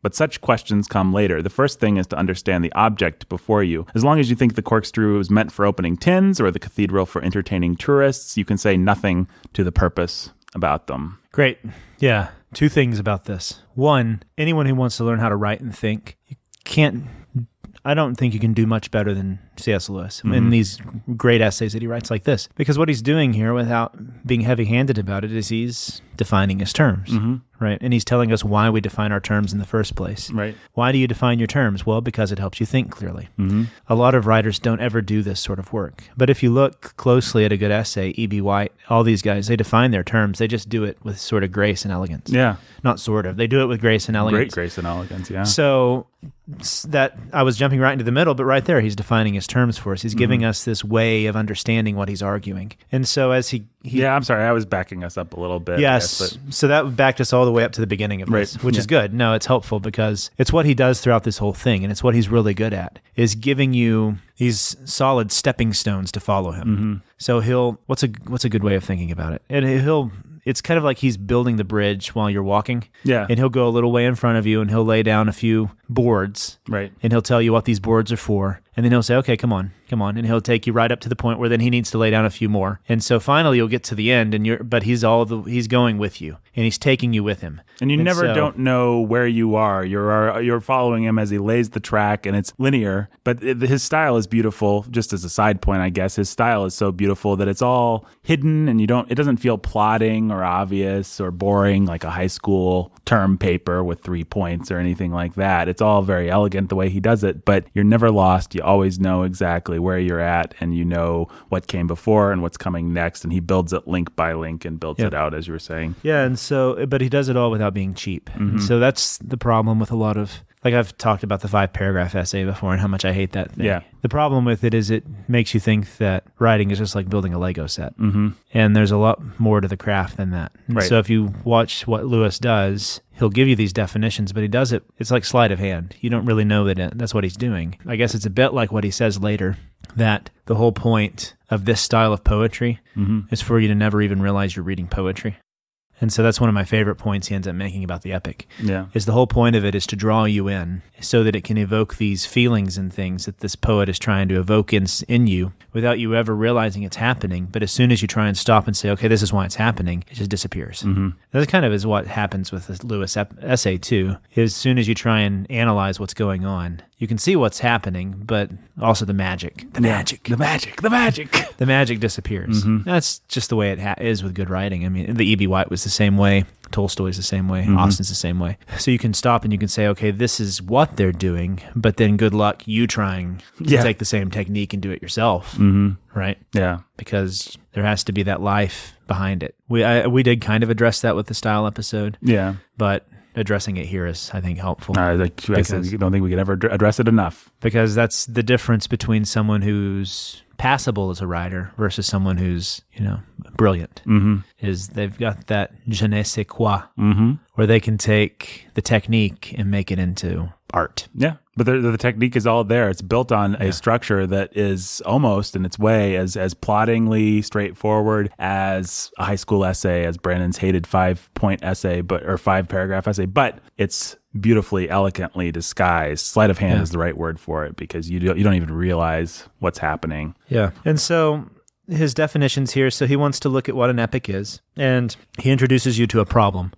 Speaker 1: But such questions come later. The first thing is to understand the object before you. As long as you think the corkscrew was meant for opening tins or the cathedral for entertaining tourists, you can say nothing to the purpose about them.
Speaker 3: Great. Yeah. Two things about this. One, anyone who wants to learn how to write and think, I don't think you can do much better than C.S. Lewis in these great essays that he writes like this. Because what he's doing here, without being heavy-handed about it, is he's defining his terms, right? And he's telling us why we define our terms in the first place.
Speaker 1: Right.
Speaker 3: Why do you define your terms? Well, because it helps you think clearly. Mm-hmm. A lot of writers don't ever do this sort of work. But if you look closely at a good essay, E.B. White, all these guys, they define their terms. They just do it with sort of grace and elegance.
Speaker 1: Yeah.
Speaker 3: Not sort of. They do it with grace and elegance.
Speaker 1: Great grace and elegance, yeah.
Speaker 3: So that I was jumping right into the middle, but right there, he's defining his terms for us. He's giving us this way of understanding what he's arguing. And so as he
Speaker 1: yeah, I'm sorry, I was backing us up a little bit.
Speaker 3: Yes, so that backed us all the way up to the beginning of this, which is good. No, it's helpful because it's what he does throughout this whole thing, and it's what he's really good at, is giving you these solid stepping stones to follow him. Mm-hmm. So what's a good way of thinking about it? And it's kind of like he's building the bridge while you're walking.
Speaker 1: Yeah.
Speaker 3: And he'll go a little way in front of you and he'll lay down a few boards.
Speaker 1: Right.
Speaker 3: And he'll tell you what these boards are for. And then he'll say, okay, come on. And he'll take you right up to the point where then he needs to lay down a few more. And so finally you'll get to the end but he's going with you and he's taking you with him.
Speaker 1: And you don't know where you are. You're following him as he lays the track, and it's linear, but his style is beautiful. Just as a side point, I guess, his style is so beautiful that it's all hidden and it doesn't feel plodding or obvious or boring like a high school term paper with 3 points or anything like that. It's all very elegant the way he does it, but you're never lost. You always know exactly where you're at, and you know what came before and what's coming next, and he builds it link by link and builds it out, as you were saying.
Speaker 3: Yeah, and so, but he does it all without being cheap. Mm-hmm. So that's the problem with a lot of, like I've talked about the 5-paragraph essay before and how much I hate that thing.
Speaker 1: Yeah.
Speaker 3: The problem with it is it makes you think that writing is just like building a Lego set. Mm-hmm. And there's a lot more to the craft than that. Right. So if you watch what Lewis does, he'll give you these definitions, but he does it, it's like sleight of hand. You don't really know that that's what he's doing. I guess it's a bit like what he says later, that the whole point of this style of poetry is for you to never even realize you're reading poetry. And so that's one of my favorite points he ends up making about the epic.
Speaker 2: Yeah.
Speaker 3: Is the whole point of it is to draw you in so that it can evoke these feelings and things that this poet is trying to evoke in you without you ever realizing it's happening. But as soon as you try and stop and say, okay, this is why it's happening, it just disappears.
Speaker 2: Mm-hmm.
Speaker 3: That kind of is what happens with the Lewis essay too. As soon as you try and analyze what's going on, you can see what's happening, but also the magic. The magic disappears.
Speaker 2: Mm-hmm.
Speaker 3: That's just the way it is with good writing. I mean, the E.B. White was the same way. Tolstoy's the same way. Austen's the same way. So you can stop and you can say, okay, this is what they're doing, but then good luck you trying to take the same technique and do it yourself, right?
Speaker 2: Yeah.
Speaker 3: Because there has to be that life behind it. We did kind of address that with the style episode.
Speaker 2: Yeah.
Speaker 3: But addressing it here is, I think, helpful.
Speaker 2: I don't think we could ever address it enough.
Speaker 3: Because that's the difference between someone who's passable as a writer versus someone who's, brilliant. Is they've got that je ne sais quoi, where they can take the technique and make it into art.
Speaker 2: Yeah. But the technique is all there. It's built on a structure that is almost in its way as ploddingly straightforward as a high school essay, as Brandon's hated 5-point essay, or 5-paragraph essay, but it's beautifully, elegantly disguised. Sleight of hand is the right word for it, because you don't even realize what's happening.
Speaker 3: Yeah. And so his definitions here, so he wants to look at what an epic is, and he introduces you to a problem.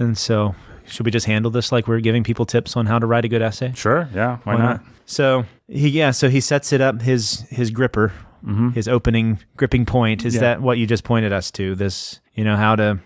Speaker 3: And so should we just handle this like we're giving people tips on how to write a good essay?
Speaker 2: Sure, yeah, why not?
Speaker 3: So he sets it up, his gripper, his opening gripping point is that what you just pointed us to, this,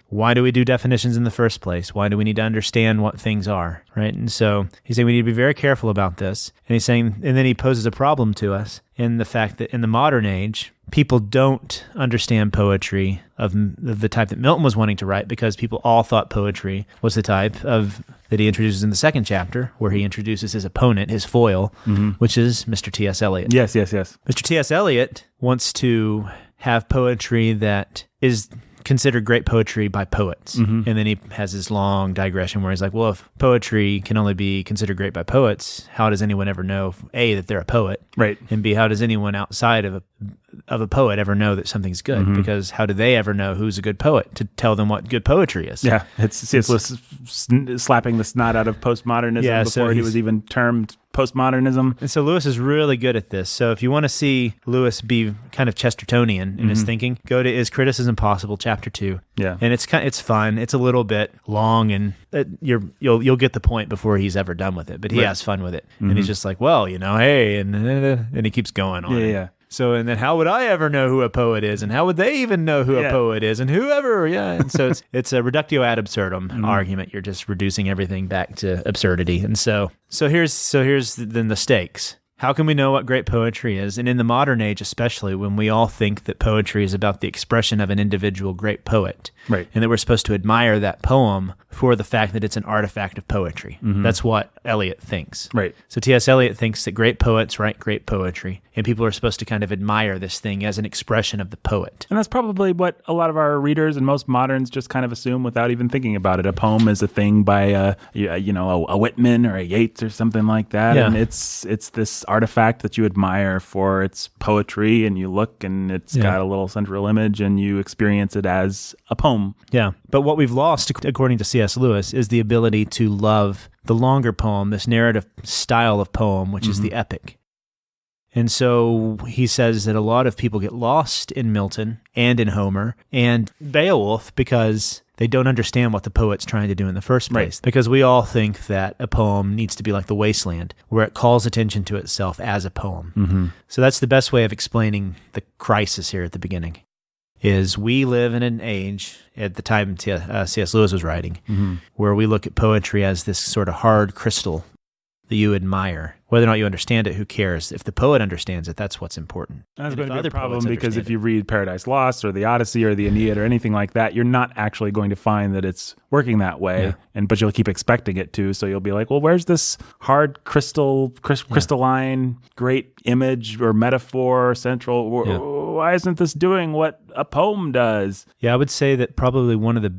Speaker 3: why do we do definitions in the first place? Why do we need to understand what things are, right? And so he's saying we need to be very careful about this. And he's saying, and then he poses a problem to us in the fact that in the modern age, people don't understand poetry of the type that Milton was wanting to write, because people all thought poetry was the type of that he introduces in the second chapter, where he introduces his opponent, his foil, which is Mr. T.S. Eliot.
Speaker 2: Yes.
Speaker 3: Mr. T.S. Eliot wants to have poetry that is considered great poetry by poets. And then he has this long digression where he's like, well, if poetry can only be considered great by poets, how does anyone ever know, A, that they're a poet?
Speaker 2: Right.
Speaker 3: And B, how does anyone outside of a poet ever know that something's good? Because how do they ever know who's a good poet to tell them what good poetry is?
Speaker 2: Yeah, it's C.S. Lewis slapping the snot out of postmodernism before he was even termed postmodernism.
Speaker 3: And so Lewis is really good at this. So if you want to see Lewis be kind of Chestertonian in his thinking, go to Is Criticism Possible, Chapter 2.
Speaker 2: Yeah.
Speaker 3: And it's fun. It's a little bit long, and you'll get the point before he's ever done with it. But he has fun with it. And he's just like, well, hey, and he keeps going on.
Speaker 2: Yeah.
Speaker 3: So, and then how would I ever know who a poet is? And how would they even know who a poet is? And whoever, And so it's a reductio ad absurdum argument. You're just reducing everything back to absurdity. And so here's then the stakes. How can we know what great poetry is? And in the modern age, especially, when we all think that poetry is about the expression of an individual great poet,
Speaker 2: right,
Speaker 3: and that we're supposed to admire that poem for the fact that it's an artifact of poetry. That's what Eliot thinks.
Speaker 2: Right.
Speaker 3: So T.S. Eliot thinks that great poets write great poetry, and people are supposed to kind of admire this thing as an expression of the poet.
Speaker 2: And that's probably what a lot of our readers and most moderns just kind of assume without even thinking about it. A poem is a thing by a Whitman or a Yeats or something like that, and it's this artifact that you admire for its poetry, and you look and it's got a little central image and you experience it as a poem.
Speaker 3: Yeah, but what we've lost, according to C.S. Lewis, is the ability to love the longer poem, this narrative style of poem, which is the epic. And so he says that a lot of people get lost in Milton and in Homer and Beowulf because they don't understand what the poet's trying to do in the first place. Right. Because we all think that a poem needs to be like The Wasteland, where it calls attention to itself as a poem. So that's the best way of explaining the crisis here at the beginning, is we live in an age, at the time C.S. Lewis was writing, where we look at poetry as this sort of hard crystal that you admire. Whether or not you understand it, who cares? If the poet understands it, that's what's important.
Speaker 2: That's going to be a problem, because if you read Paradise Lost or the Odyssey or the Aeneid or anything like that, you're not actually going to find that it's working that way. But you'll keep expecting it to. So you'll be like, well, where's this hard crystalline, great image or metaphor central? Why isn't this doing what a poem does?
Speaker 3: Yeah, I would say that probably one of the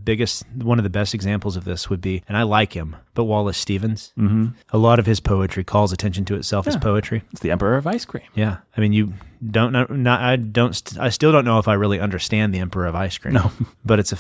Speaker 3: best examples of this would be, and I like him, but Wallace Stevens. A lot of his poetry calls attention to itself as poetry.
Speaker 2: It's the Emperor of Ice Cream.
Speaker 3: Yeah. I mean, I still don't know if I really understand The Emperor of Ice Cream.
Speaker 1: No.
Speaker 3: But it's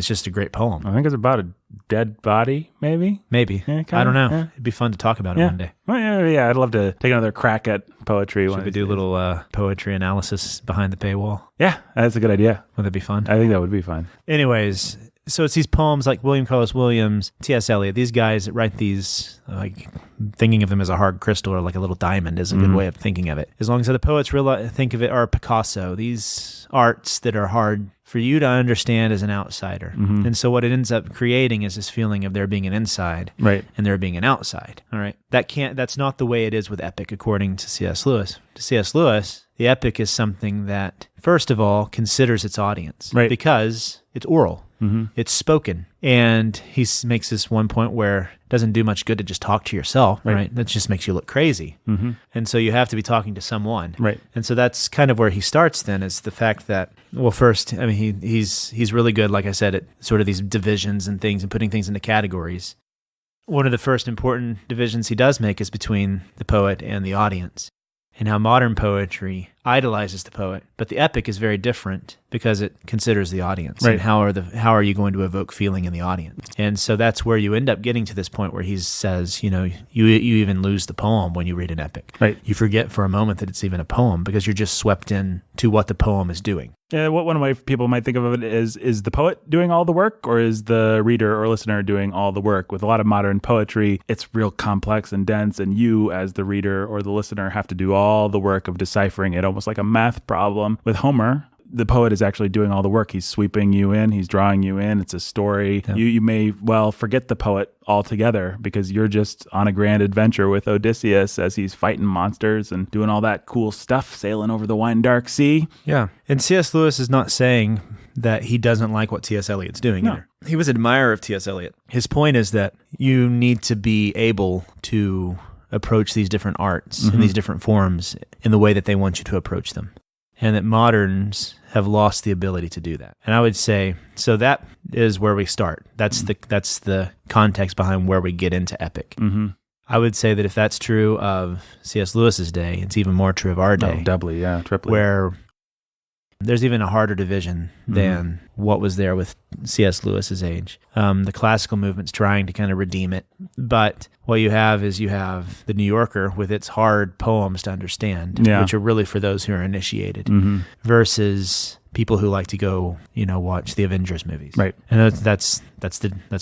Speaker 3: just a great poem.
Speaker 1: I think it's about a dead body, maybe?
Speaker 3: Maybe.
Speaker 1: Yeah,
Speaker 3: I don't know.
Speaker 1: yeah.
Speaker 3: It'd be fun to talk about it one day.
Speaker 1: Well, yeah, I'd love to take another crack at poetry.
Speaker 3: Should we do a little poetry analysis behind the paywall?
Speaker 1: Yeah, that's a good idea.
Speaker 3: Would that be fun?
Speaker 1: I think that would be fun.
Speaker 3: Anyways, so it's these poems like William Carlos Williams, T.S. Eliot, these guys that write these, like thinking of them as a hard crystal or like a little diamond is a good way of thinking of it. As long as the poets think of it, or Picasso, these arts that are hard for you to understand as an outsider. And so what it ends up creating is this feeling of there being an inside
Speaker 1: Right.
Speaker 3: and there being an outside. All right. That's not the way it is with epic, according to C.S. Lewis. To C.S. Lewis, the epic is something that, first of all, considers its audience.
Speaker 1: Right.
Speaker 3: Because it's oral. It's spoken. And he makes this one point where it doesn't do much good to just talk to yourself, right? That just makes you look crazy. And so you have to be talking to someone.
Speaker 1: Right.
Speaker 3: And so that's kind of where he starts then, is the fact that, well, first, I mean, he's really good, like I said, at sort of these divisions and things and putting things into categories. One of the first important divisions he does make is between the poet and the audience, and how modern poetry idolizes the poet, but the epic is very different because it considers the audience.
Speaker 1: Right.
Speaker 3: And how are you going to evoke feeling in the audience? And so that's where you end up getting to this point where he says, you even lose the poem when you read an epic.
Speaker 1: Right.
Speaker 3: You forget for a moment that it's even a poem because you're just swept in to what the poem is doing.
Speaker 1: Yeah, what one way people might think of it is the poet doing all the work, or is the reader or listener doing all the work? With a lot of modern poetry, it's real complex and dense, and you as the reader or the listener have to do all the work of deciphering it, almost like a math problem. With Homer, the poet is actually doing all the work. He's sweeping you in. He's drawing you in. It's a story. Yeah. You may well forget the poet altogether because you're just on a grand adventure with Odysseus as he's fighting monsters and doing all that cool stuff, sailing over the wine dark sea.
Speaker 3: Yeah. And C.S. Lewis is not saying that he doesn't like what T.S. Eliot's doing either. He was an admirer of T.S. Eliot. His point is that you need to be able to approach these different arts in these different forms in the way that they want you to approach them. And that moderns have lost the ability to do that. And I would say, so that is where we start. That's the context behind where we get into epic. I would say that if that's true of C.S. Lewis's day, it's even more true of our day.
Speaker 1: Oh, doubly, yeah, triply.
Speaker 3: Where there's even a harder division than what was there with C.S. Lewis's age. The classical movement's trying to kind of redeem it. But what you have is the New Yorker with its hard poems to understand, which are really for those who are initiated, versus people who like to go, watch the Avengers movies. Right. And that's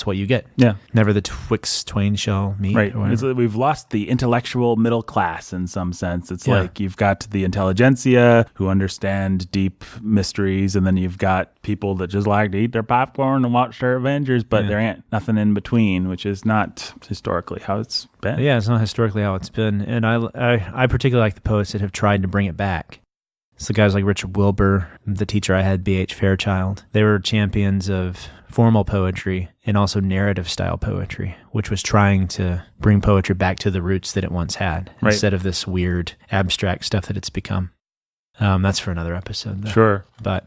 Speaker 3: what you get. Yeah. Never the twixt twain shall meet.
Speaker 1: Right. We've lost the intellectual middle class in some sense. It's like you've got the intelligentsia who understand deep mysteries, and then you've got people that just like to eat their popcorn and watch their Avengers, but there ain't nothing in between, which is not historically how it's been.
Speaker 3: Yeah, it's not historically how it's been. And I particularly like the poets that have tried to bring it back. So guys like Richard Wilbur, the teacher I had, B.H. Fairchild, they were champions of formal poetry and also narrative style poetry, which was trying to bring poetry back to the roots that it once had, instead of this weird abstract stuff that it's become. That's for another episode, though.
Speaker 1: Sure.
Speaker 3: But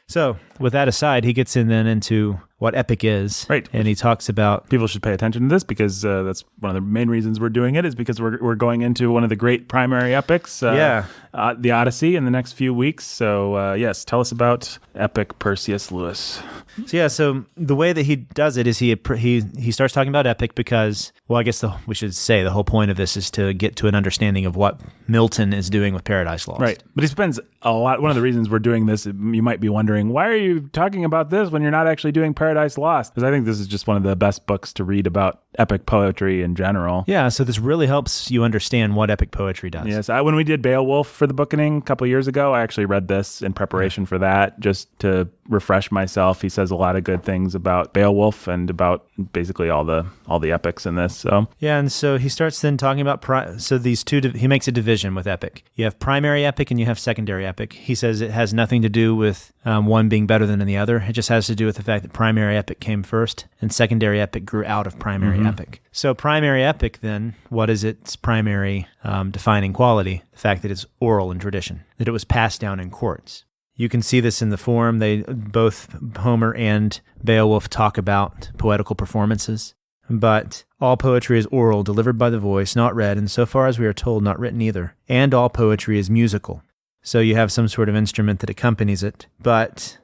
Speaker 3: so with that aside, he gets into what epic is. Right. And he talks about...
Speaker 1: People should pay attention to this because that's one of the main reasons we're doing it, is because we're going into one of the great primary epics, the Odyssey, in the next few weeks. So yes, tell us about epic Perseus Lewis.
Speaker 3: So the way that he does it is he starts talking about epic because, well, I guess we should say the whole point of this is to get to an understanding of what Milton is doing with Paradise Lost.
Speaker 1: Right. But he spends a lot... One of the reasons we're doing this, you might be wondering, why are you talking about this when you're not actually doing Paradise Lost? Because I think this is just one of the best books to read about epic poetry in general.
Speaker 3: Yeah, so this really helps you understand what epic poetry does.
Speaker 1: Yes, when we did Beowulf for the Bookening a couple of years ago, I actually read this in preparation for that, just to refresh myself. He says a lot of good things about Beowulf and about basically all the epics in this. So
Speaker 3: yeah, and so he starts then talking about these two. He makes a division with epic. You have primary epic and you have secondary epic. He says it has nothing to do with one being better than the other. It just has to do with the fact that primary epic came first and secondary epic grew out of primary epic. So primary epic, then, what is its primary defining quality? The fact that it's oral in tradition, that it was passed down in courts. You can see this in the form. Both Homer and Beowulf talk about poetical performances. But all poetry is oral, delivered by the voice, not read, and so far as we are told, not written either. And all poetry is musical. So you have some sort of instrument that accompanies it. But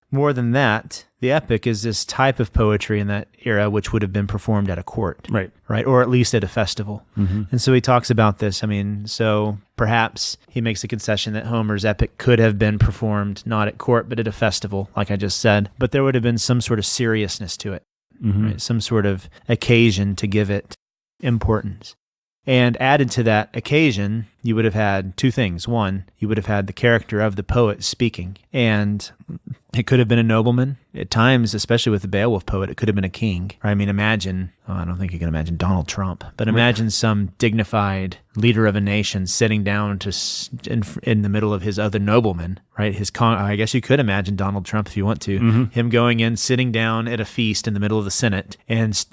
Speaker 3: more than that, the epic is this type of poetry in that era which would have been performed at a court.
Speaker 2: Right.
Speaker 3: Or at least at a festival. Mm-hmm. And so he talks about this. I mean, so perhaps he makes a concession that Homer's epic could have been performed not at court, but at a festival, like I just said. But there would have been some sort of seriousness to it, right? Some sort of occasion to give it importance. And added to that occasion, you would have had two things. One, you would have had the character of the poet speaking, and it could have been a nobleman. At times, especially with the Beowulf poet, it could have been a king. I mean, imagine, I don't think you can imagine Donald Trump, but imagine some dignified leader of a nation sitting down in the middle of his other noblemen, right? I guess you could imagine Donald Trump if you want to, him going in, sitting down at a feast in the middle of the Senate, and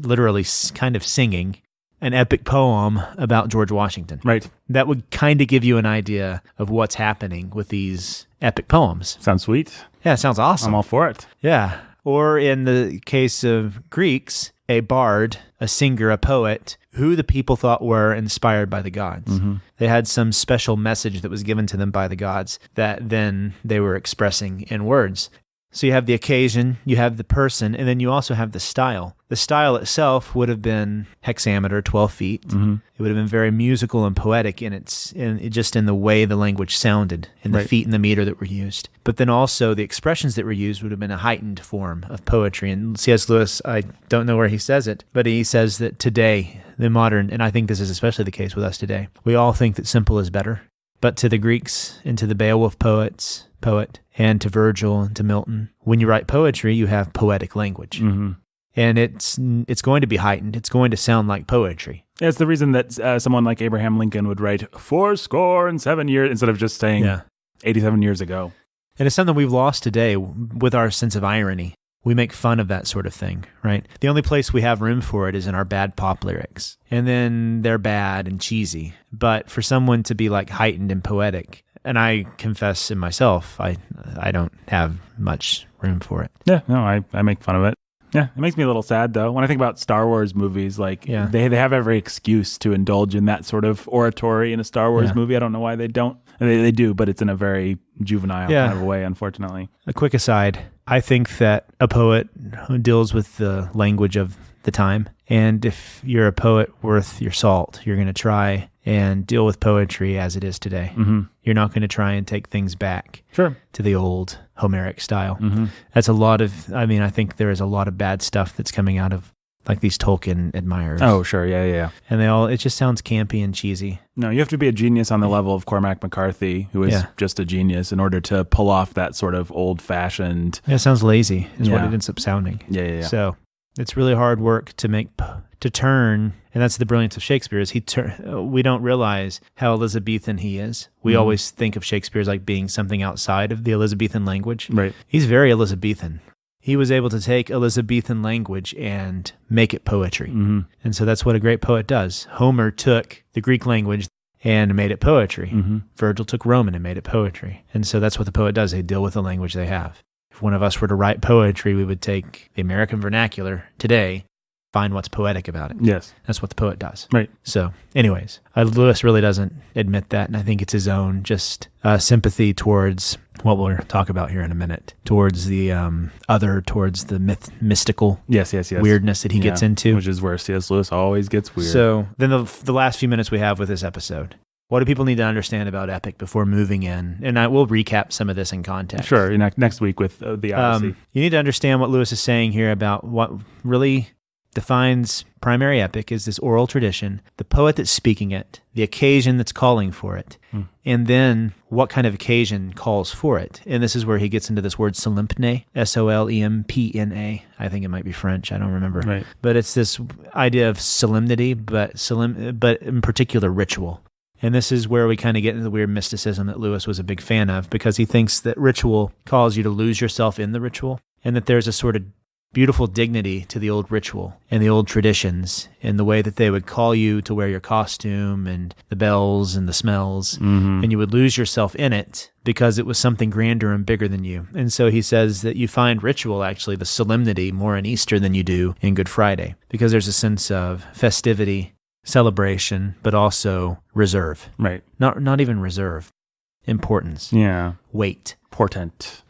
Speaker 3: literally kind of singing an epic poem about George Washington.
Speaker 2: Right.
Speaker 3: That would kind of give you an idea of what's happening with these epic poems.
Speaker 2: Sounds sweet.
Speaker 3: Yeah, it sounds awesome.
Speaker 2: I'm all for it.
Speaker 3: Yeah. Or in the case of Greeks, a bard, a singer, a poet, who the people thought were inspired by the gods. They had some special message that was given to them by the gods that then they were expressing in words. So you have the occasion, you have the person, and then you also have the style. The style itself would have been hexameter, 12 feet. It would have been very musical and poetic just in the way the language sounded, and the feet and the meter that were used. But then also the expressions that were used would have been a heightened form of poetry. And C.S. Lewis, I don't know where he says it, but he says that today, the modern, and I think this is especially the case with us today, we all think that simple is better. But to the Greeks and to the Beowulf poet, and to Virgil and to Milton, when you write poetry, you have poetic language. And it's going to be heightened. It's going to sound like poetry.
Speaker 2: Yeah, it's the reason that someone like Abraham Lincoln would write 7 years instead of just saying 87 years ago.
Speaker 3: And it's something we've lost today with our sense of irony. We make fun of that sort of thing, right? The only place we have room for it is in our bad pop lyrics. And then they're bad and cheesy. But for someone to be like heightened and poetic, and I confess in myself, I don't have much room for it.
Speaker 2: Yeah, no, I make fun of it. Yeah, it makes me a little sad, though. When I think about Star Wars movies, they have every excuse to indulge in that sort of oratory in a Star Wars movie. I don't know why they don't. They do, but it's in a very juvenile kind of a way, unfortunately.
Speaker 3: A quick aside, I think that a poet deals with the language of the time. And if you're a poet worth your salt, you're going to try and deal with poetry as it is today. You're not going to try and take things back to the old Homeric style. That's a lot of, I think there is a lot of bad stuff that's coming out of like these Tolkien admirers.
Speaker 2: Oh, sure. Yeah.
Speaker 3: And it just sounds campy and cheesy.
Speaker 2: No, you have to be a genius on the level of Cormac McCarthy, who is just a genius, in order to pull off that sort of old-fashioned...
Speaker 3: Yeah, it sounds lazy is what it ends up sounding.
Speaker 2: Yeah.
Speaker 3: So it's really hard work to turn, and that's the brilliance of Shakespeare, is we don't realize how Elizabethan he is. We always think of Shakespeare as like being something outside of the Elizabethan language.
Speaker 2: Right.
Speaker 3: He's very Elizabethan. He was able to take Elizabethan language and make it poetry. And so that's what a great poet does. Homer took the Greek language and made it poetry. Virgil took Roman and made it poetry. And so that's what the poet does. They deal with the language they have. If one of us were to write poetry, we would take the American vernacular today, find what's poetic about it.
Speaker 2: Yes.
Speaker 3: That's what the poet does.
Speaker 2: Right.
Speaker 3: So towards Lewis really doesn't admit that, and I think it's his own just sympathy towards what we'll talk about here in a minute, towards the towards the mystical weirdness that he gets into.
Speaker 2: Which is where C.S. Lewis always gets weird.
Speaker 3: So then the last few minutes we have with this episode, what do people need to understand about epic before moving in? And I will recap some of this in context.
Speaker 2: Sure, next week with the Odyssey.
Speaker 3: You need to understand what Lewis is saying here about what really defines primary epic is this oral tradition, the poet that's speaking it, the occasion that's calling for it, and then what kind of occasion calls for it. And this is where he gets into this word solempne, S-O-L-E-M-P-N-A. I think it might be French. I don't remember.
Speaker 2: Right.
Speaker 3: But it's this idea of solemnity, but in particular ritual. And this is where we kind of get into the weird mysticism that Lewis was a big fan of, because he thinks that ritual calls you to lose yourself in the ritual, and that there's a sort of beautiful dignity to the old ritual and the old traditions in the way that they would call you to wear your costume and the bells and the smells, and you would lose yourself in it because it was something grander and bigger than you. And so he says that you find ritual, actually, the solemnity, more in Easter than you do in Good Friday, because there's a sense of festivity, celebration, but also reserve.
Speaker 2: Right.
Speaker 3: Not even reserve. importance.
Speaker 1: Yeah.
Speaker 3: Weight.
Speaker 1: Portent.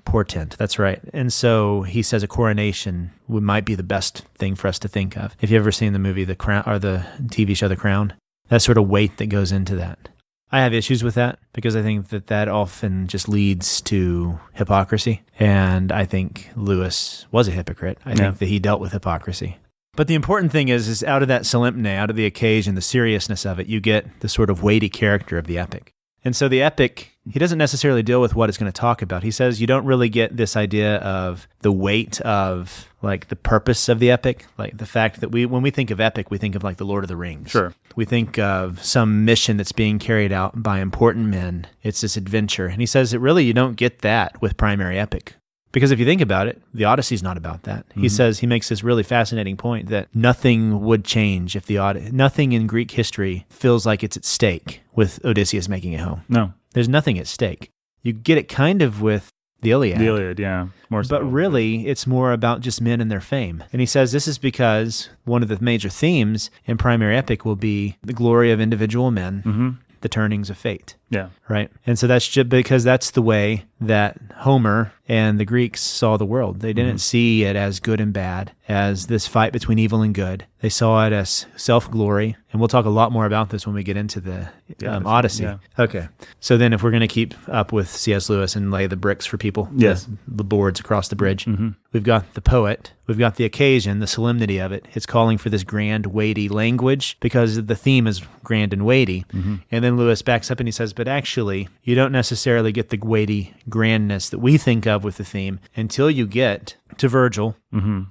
Speaker 3: That's right. And so he says a coronation might be the best thing for us to think of. If you've ever seen the movie The Crown or the TV show The Crown, that sort of weight that goes into that. I have issues with that because I think that often just leads to hypocrisy. And I think Lewis was a hypocrite. I think that he dealt with hypocrisy. But the important thing is out of that solemnity, out of the occasion, the seriousness of it, you get the sort of weighty character of the epic. And so the epic, he doesn't necessarily deal with what it's going to talk about. He says you don't really get this idea of the weight of like the purpose of the epic, like the fact that when we think of epic, we think of like the Lord of the Rings.
Speaker 1: Sure.
Speaker 3: We think of some mission that's being carried out by important men. It's this adventure. And he says that really you don't get that with primary epic. Because if you think about it, the Odyssey's not about that. He says, he makes this really fascinating point that nothing would change if nothing in Greek history feels like it's at stake with Odysseus making it home.
Speaker 1: No.
Speaker 3: There's nothing at stake. You get it kind of with the Iliad.
Speaker 1: The Iliad, yeah. More so.
Speaker 3: But really, it's more about just men and their fame. And he says this is because one of the major themes in primary epic will be the glory of individual men, the turnings of fate.
Speaker 1: Yeah.
Speaker 3: Right? And so that's just because that's the way that Homer and the Greeks saw the world. They didn't see it as good and bad, as this fight between evil and good. They saw it as self-glory. And we'll talk a lot more about this when we get into the Odyssey.
Speaker 1: Yeah.
Speaker 3: Okay. So then if we're going to keep up with C.S. Lewis and lay the bricks for people,
Speaker 1: yes,
Speaker 3: the boards across the bridge, we've got the poet, we've got the occasion, the solemnity of it. It's calling for this grand, weighty language because the theme is grand and weighty. And then Lewis backs up and he says, but actually, you don't necessarily get the weighty grandness that we think of with the theme until you get to Virgil.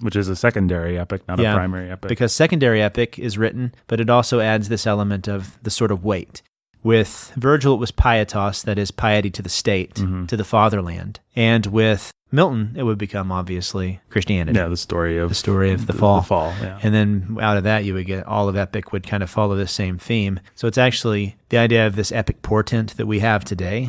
Speaker 1: Which is a secondary epic, not a primary epic.
Speaker 3: Because secondary epic is written, but it also adds this element of the sort of weight. With Virgil, it was pietas, that is piety to the state, to the fatherland. And with Milton, it would become obviously Christianity.
Speaker 1: Yeah, the story of
Speaker 3: the fall.
Speaker 1: The fall, yeah.
Speaker 3: And then out of that, you would get all of epic would kind of follow this same theme. So it's actually the idea of this epic portent that we have today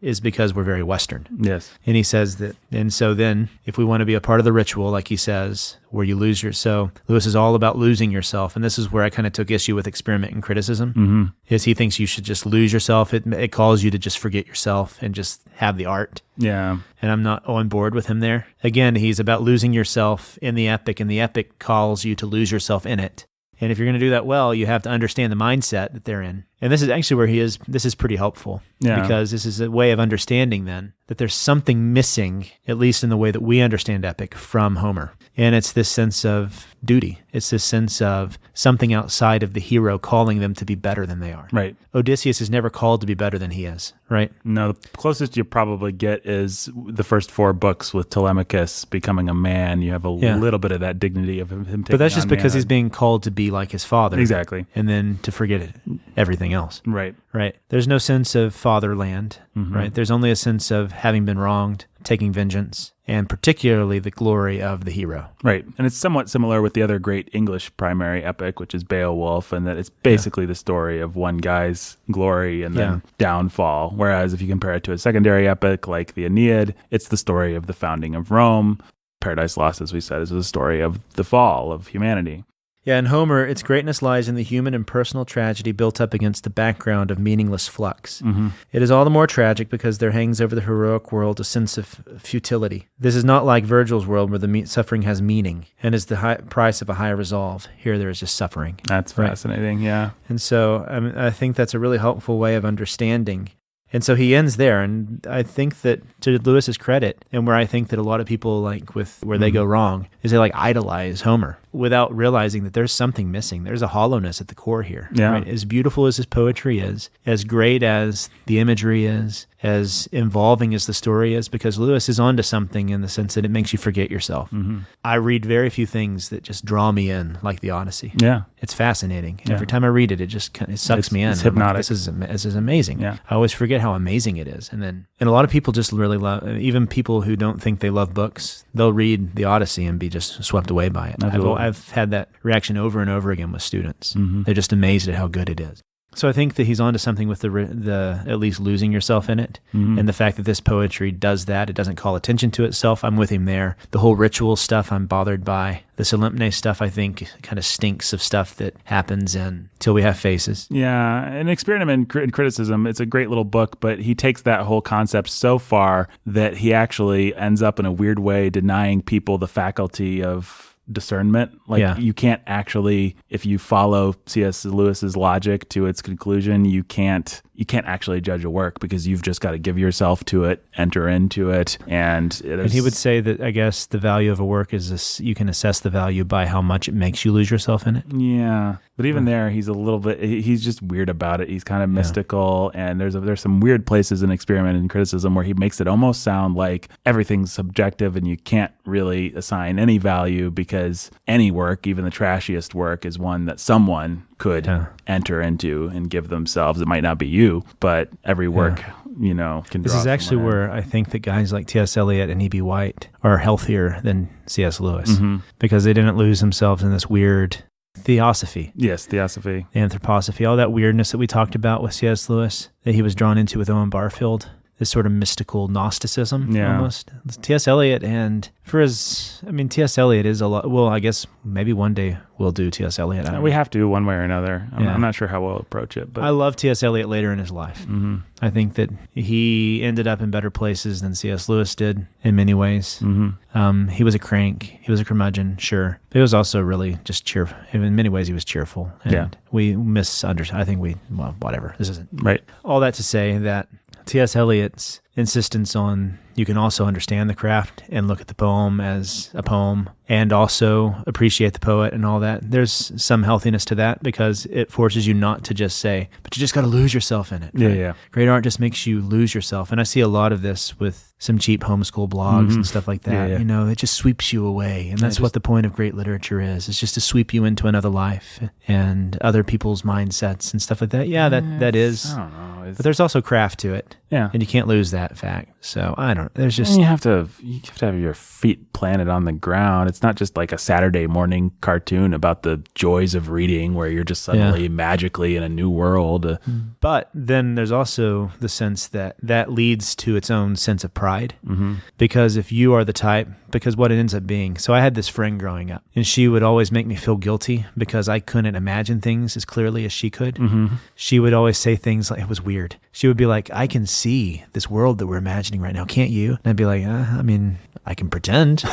Speaker 3: is because we're very Western.
Speaker 1: Yes.
Speaker 3: And he says that, and so then if we want to be a part of the ritual, like he says, where you lose so Lewis is all about losing yourself. And this is where I kind of took issue with experiment and criticism, is he thinks you should just lose yourself. It calls you to just forget yourself and just have the art.
Speaker 1: Yeah.
Speaker 3: And I'm not on board with him there. Again, he's about losing yourself in the epic, and the epic calls you to lose yourself in it. And if you're going to do that well, you have to understand the mindset that they're in. And this is actually where he is. This is pretty helpful because this is a way of understanding then that there's something missing, at least in the way that we understand epic, from Homer. And it's this sense of duty. It's this sense of something outside of the hero calling them to be better than they are.
Speaker 1: Right.
Speaker 3: Odysseus is never called to be better than he is, right?
Speaker 1: No, the closest you probably get is the first 4 books with Telemachus becoming a man. You have a little bit of that dignity of him taking
Speaker 3: But that's just because
Speaker 1: manhood.
Speaker 3: he's being called to be like his father.
Speaker 1: Exactly.
Speaker 3: And then to forget everything else.
Speaker 1: Right.
Speaker 3: Right. There's no sense of fatherland, right? There's only a sense of having been wronged, taking vengeance, and particularly the glory of the hero.
Speaker 1: Right. And it's somewhat similar with the other great English primary epic, which is Beowulf, and that it's basically the story of one guy's glory and then downfall. Whereas if you compare it to a secondary epic like the Aeneid, it's the story of the founding of Rome. Paradise Lost, as we said, is the story of the fall of humanity.
Speaker 3: Yeah, in Homer, its greatness lies in the human and personal tragedy built up against the background of meaningless flux. It is all the more tragic because there hangs over the heroic world a sense of futility. This is not like Virgil's world where the suffering has meaning and is the price of a high resolve. Here there is just suffering.
Speaker 1: That's fascinating, yeah.
Speaker 3: And so I think that's a really helpful way of understanding. And so he ends there, and I think that to Lewis's credit, and where I think that a lot of people where they go wrong, is they idolize Homer without realizing that there's something missing. There's a hollowness at the core here.
Speaker 1: Yeah.
Speaker 3: Right? As beautiful as his poetry is, as great as the imagery is, as involving as the story is, because Lewis is onto something in the sense that it makes you forget yourself. I read very few things that just draw me in, like the Odyssey.
Speaker 1: Yeah.
Speaker 3: It's fascinating. And every time I read it, it just it sucks me in.
Speaker 1: It's hypnotic.
Speaker 3: This is amazing.
Speaker 1: Yeah.
Speaker 3: I always forget how amazing it is. And a lot of people just really love, even people who don't think they love books, they'll read the Odyssey and be just swept away by it. I've had that reaction over and over again with students. They're just amazed at how good it is. So I think that he's onto something with the at least losing yourself in it, and the fact that this poetry does that. It doesn't call attention to itself. I'm with him there. The whole ritual stuff I'm bothered by. The Solemne stuff, I think, kind of stinks of stuff that happens until we have faces.
Speaker 2: Yeah, an experiment in criticism. It's a great little book, but he takes that whole concept so far that he actually ends up in a weird way denying people the faculty of discernment. Like you can't actually, if you follow C.S. Lewis's logic to its conclusion, you can't actually judge a work because you've just got to give yourself to it, enter into it, and
Speaker 3: he would say that I guess the value of a work is this, you can assess the value by how much it makes you lose yourself in it.
Speaker 2: Yeah, but even there, he's a little bit. He's just weird about it. He's kind of mystical, and there's some weird places in experiment and criticism where he makes it almost sound like everything's subjective and you can't really assign any value because any work, even the trashiest work, is one that someone could enter into and give themselves. It might not be you, but every work, can.
Speaker 3: This is actually where I think that guys like T.S. Eliot and E.B. White are healthier than C.S. Lewis because they didn't lose themselves in this weird theosophy.
Speaker 2: Yes, theosophy.
Speaker 3: Anthroposophy, all that weirdness that we talked about with C.S. Lewis that he was drawn into with Owen Barfield. This sort of mystical Gnosticism, almost. T.S. Eliot, and T.S. Eliot is a lot. Well, I guess maybe one day we'll do T.S. Eliot.
Speaker 2: We have to one way or another. I'm not sure how we'll approach it, but
Speaker 3: I love T.S. Eliot later in his life. I think that he ended up in better places than C.S. Lewis did in many ways. He was a crank. He was a curmudgeon, sure. But he was also really just cheerful. In many ways, he was cheerful. And we misunderstood. I think whatever. This isn't
Speaker 2: right.
Speaker 3: All that to say that T.S. Eliot's insistence on you can also understand the craft and look at the poem as a poem and also appreciate the poet and all that. There's some healthiness to that because it forces you not to just say, but you just got to lose yourself in it.
Speaker 2: Yeah.
Speaker 3: Great art just makes you lose yourself. And I see a lot of this with some cheap homeschool blogs and stuff like that. It just sweeps you away. And that's what the point of great literature is. It's just to sweep you into another life and other people's mindsets and stuff like that. Yeah, that is.
Speaker 2: I don't know.
Speaker 3: But there's also craft to it.
Speaker 2: Yeah.
Speaker 3: And you can't lose that fact. So I don't know. There's just...
Speaker 2: You have to have your feet planted on the ground. It's not just like a Saturday morning cartoon about the joys of reading where you're just suddenly magically in a new world.
Speaker 3: But then there's also the sense that leads to its own sense of pride. Because if you are the type... Because what it ends up being... So I had this friend growing up, and she would always make me feel guilty because I couldn't imagine things as clearly as she could. She would always say things like... It was weird. She would be like, I can see this world that we're imagining right now. Can't you? And I'd be like, I can pretend.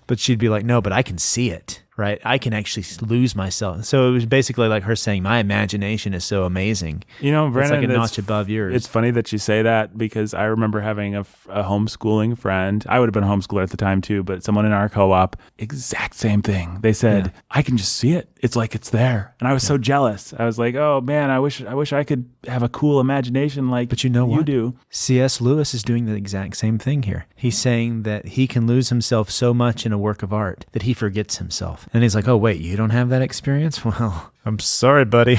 Speaker 3: But she'd be like, no, but I can see it. Right? I can actually lose myself. So it was basically like her saying, my imagination is so amazing.
Speaker 2: Brandon,
Speaker 3: it's like a notch above yours.
Speaker 2: It's funny that you say that because I remember having a homeschooling friend. I would have been a homeschooler at the time too, but someone in our co-op, exact same thing. They said, I can just see it. It's like it's there. And I was so jealous. I was like, oh man, I wish I could have a cool imagination like
Speaker 3: but you know what?
Speaker 2: You do.
Speaker 3: C.S. Lewis is doing the exact same thing here. He's saying that he can lose himself so much in a work of art that he forgets himself. And he's like, oh, wait, you don't have that experience? Well, I'm sorry, buddy.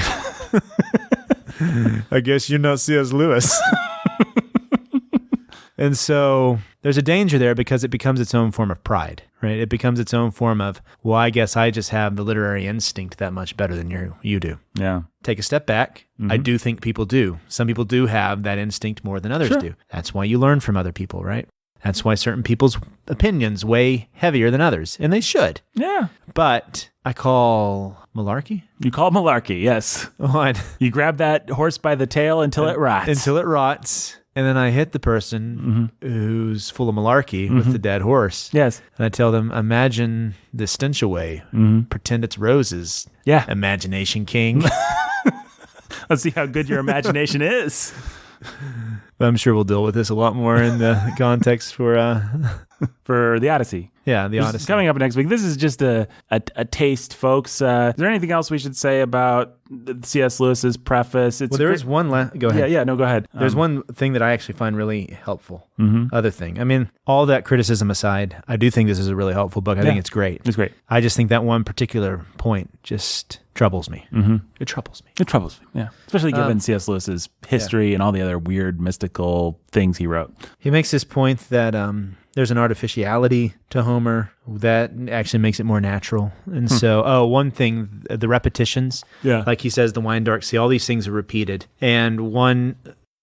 Speaker 3: I guess you're not C.S. Lewis. And so there's a danger there because it becomes its own form of pride, right? It becomes its own form of, well, I guess I just have the literary instinct that much better than you do.
Speaker 2: Yeah.
Speaker 3: Take a step back. I do think people do. Some people do have that instinct more than others do. That's why you learn from other people, right? That's why certain people's opinions weigh heavier than others, and they should.
Speaker 2: Yeah.
Speaker 3: But I call malarkey.
Speaker 2: You call malarkey, yes.
Speaker 3: What?
Speaker 2: You grab that horse by the tail until it rots.
Speaker 3: Until it rots. And then I hit the person who's full of malarkey with the dead horse.
Speaker 2: Yes.
Speaker 3: And I tell them, imagine the stench away. Pretend it's roses.
Speaker 2: Yeah.
Speaker 3: Imagination king.
Speaker 2: Let's see how good your imagination is.
Speaker 3: But I'm sure we'll deal with this a lot more in the context for
Speaker 2: the Odyssey.
Speaker 3: Yeah, the Odyssey.
Speaker 2: Coming up next week. This is just a taste, folks. Is there anything else we should say about C.S. Lewis's preface?
Speaker 3: There is one... Go ahead.
Speaker 2: Yeah, no, go ahead.
Speaker 3: There's one thing that I actually find really helpful. Other thing. I mean, all that criticism aside, I do think this is a really helpful book. I think it's great.
Speaker 2: It's great.
Speaker 3: I just think that one particular point just troubles me. It troubles me.
Speaker 2: It troubles me, yeah. Especially given C.S. Lewis's history and all the other weird mystical
Speaker 1: fantastical things he wrote.
Speaker 3: He makes this point that there's an artificiality to Homer that actually makes it more natural. And so, one thing, the repetitions, like he says, the wine dark sea, all these things are repeated. And one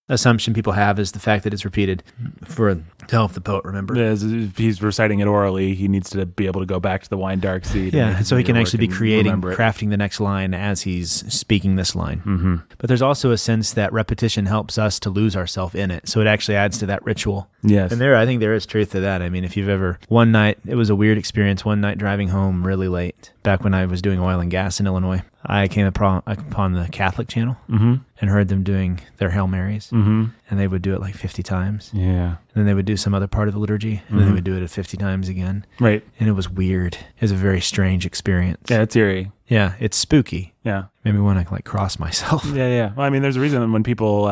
Speaker 3: assumption people have is the fact that it's repeated to help the poet remember.
Speaker 1: Yeah, if he's reciting it orally, he needs to be able to go back to the wine dark sea.
Speaker 3: Yeah, so he can actually be crafting the next line as he's speaking this line.
Speaker 1: Mm-hmm.
Speaker 3: But there's also a sense that repetition helps us to lose ourselves in it. So it actually adds to that ritual.
Speaker 1: Yes.
Speaker 3: And I think there is truth to that. I mean, if you've ever, one night, it was a weird experience, one night driving home really late, back when I was doing oil and gas in Illinois, I came upon the Catholic channel and heard them doing their Hail Marys.
Speaker 1: Mm-hmm.
Speaker 3: And they would do it like 50 times.
Speaker 1: Yeah.
Speaker 3: And then they would do some other part of the liturgy, and then they would do it 50 times again.
Speaker 1: Right.
Speaker 3: And it was weird. It was a very strange experience.
Speaker 1: Yeah, it's eerie.
Speaker 3: Yeah, it's spooky.
Speaker 1: Yeah.
Speaker 3: Made me want to cross myself.
Speaker 1: Yeah. Well, I mean, there's a reason when people,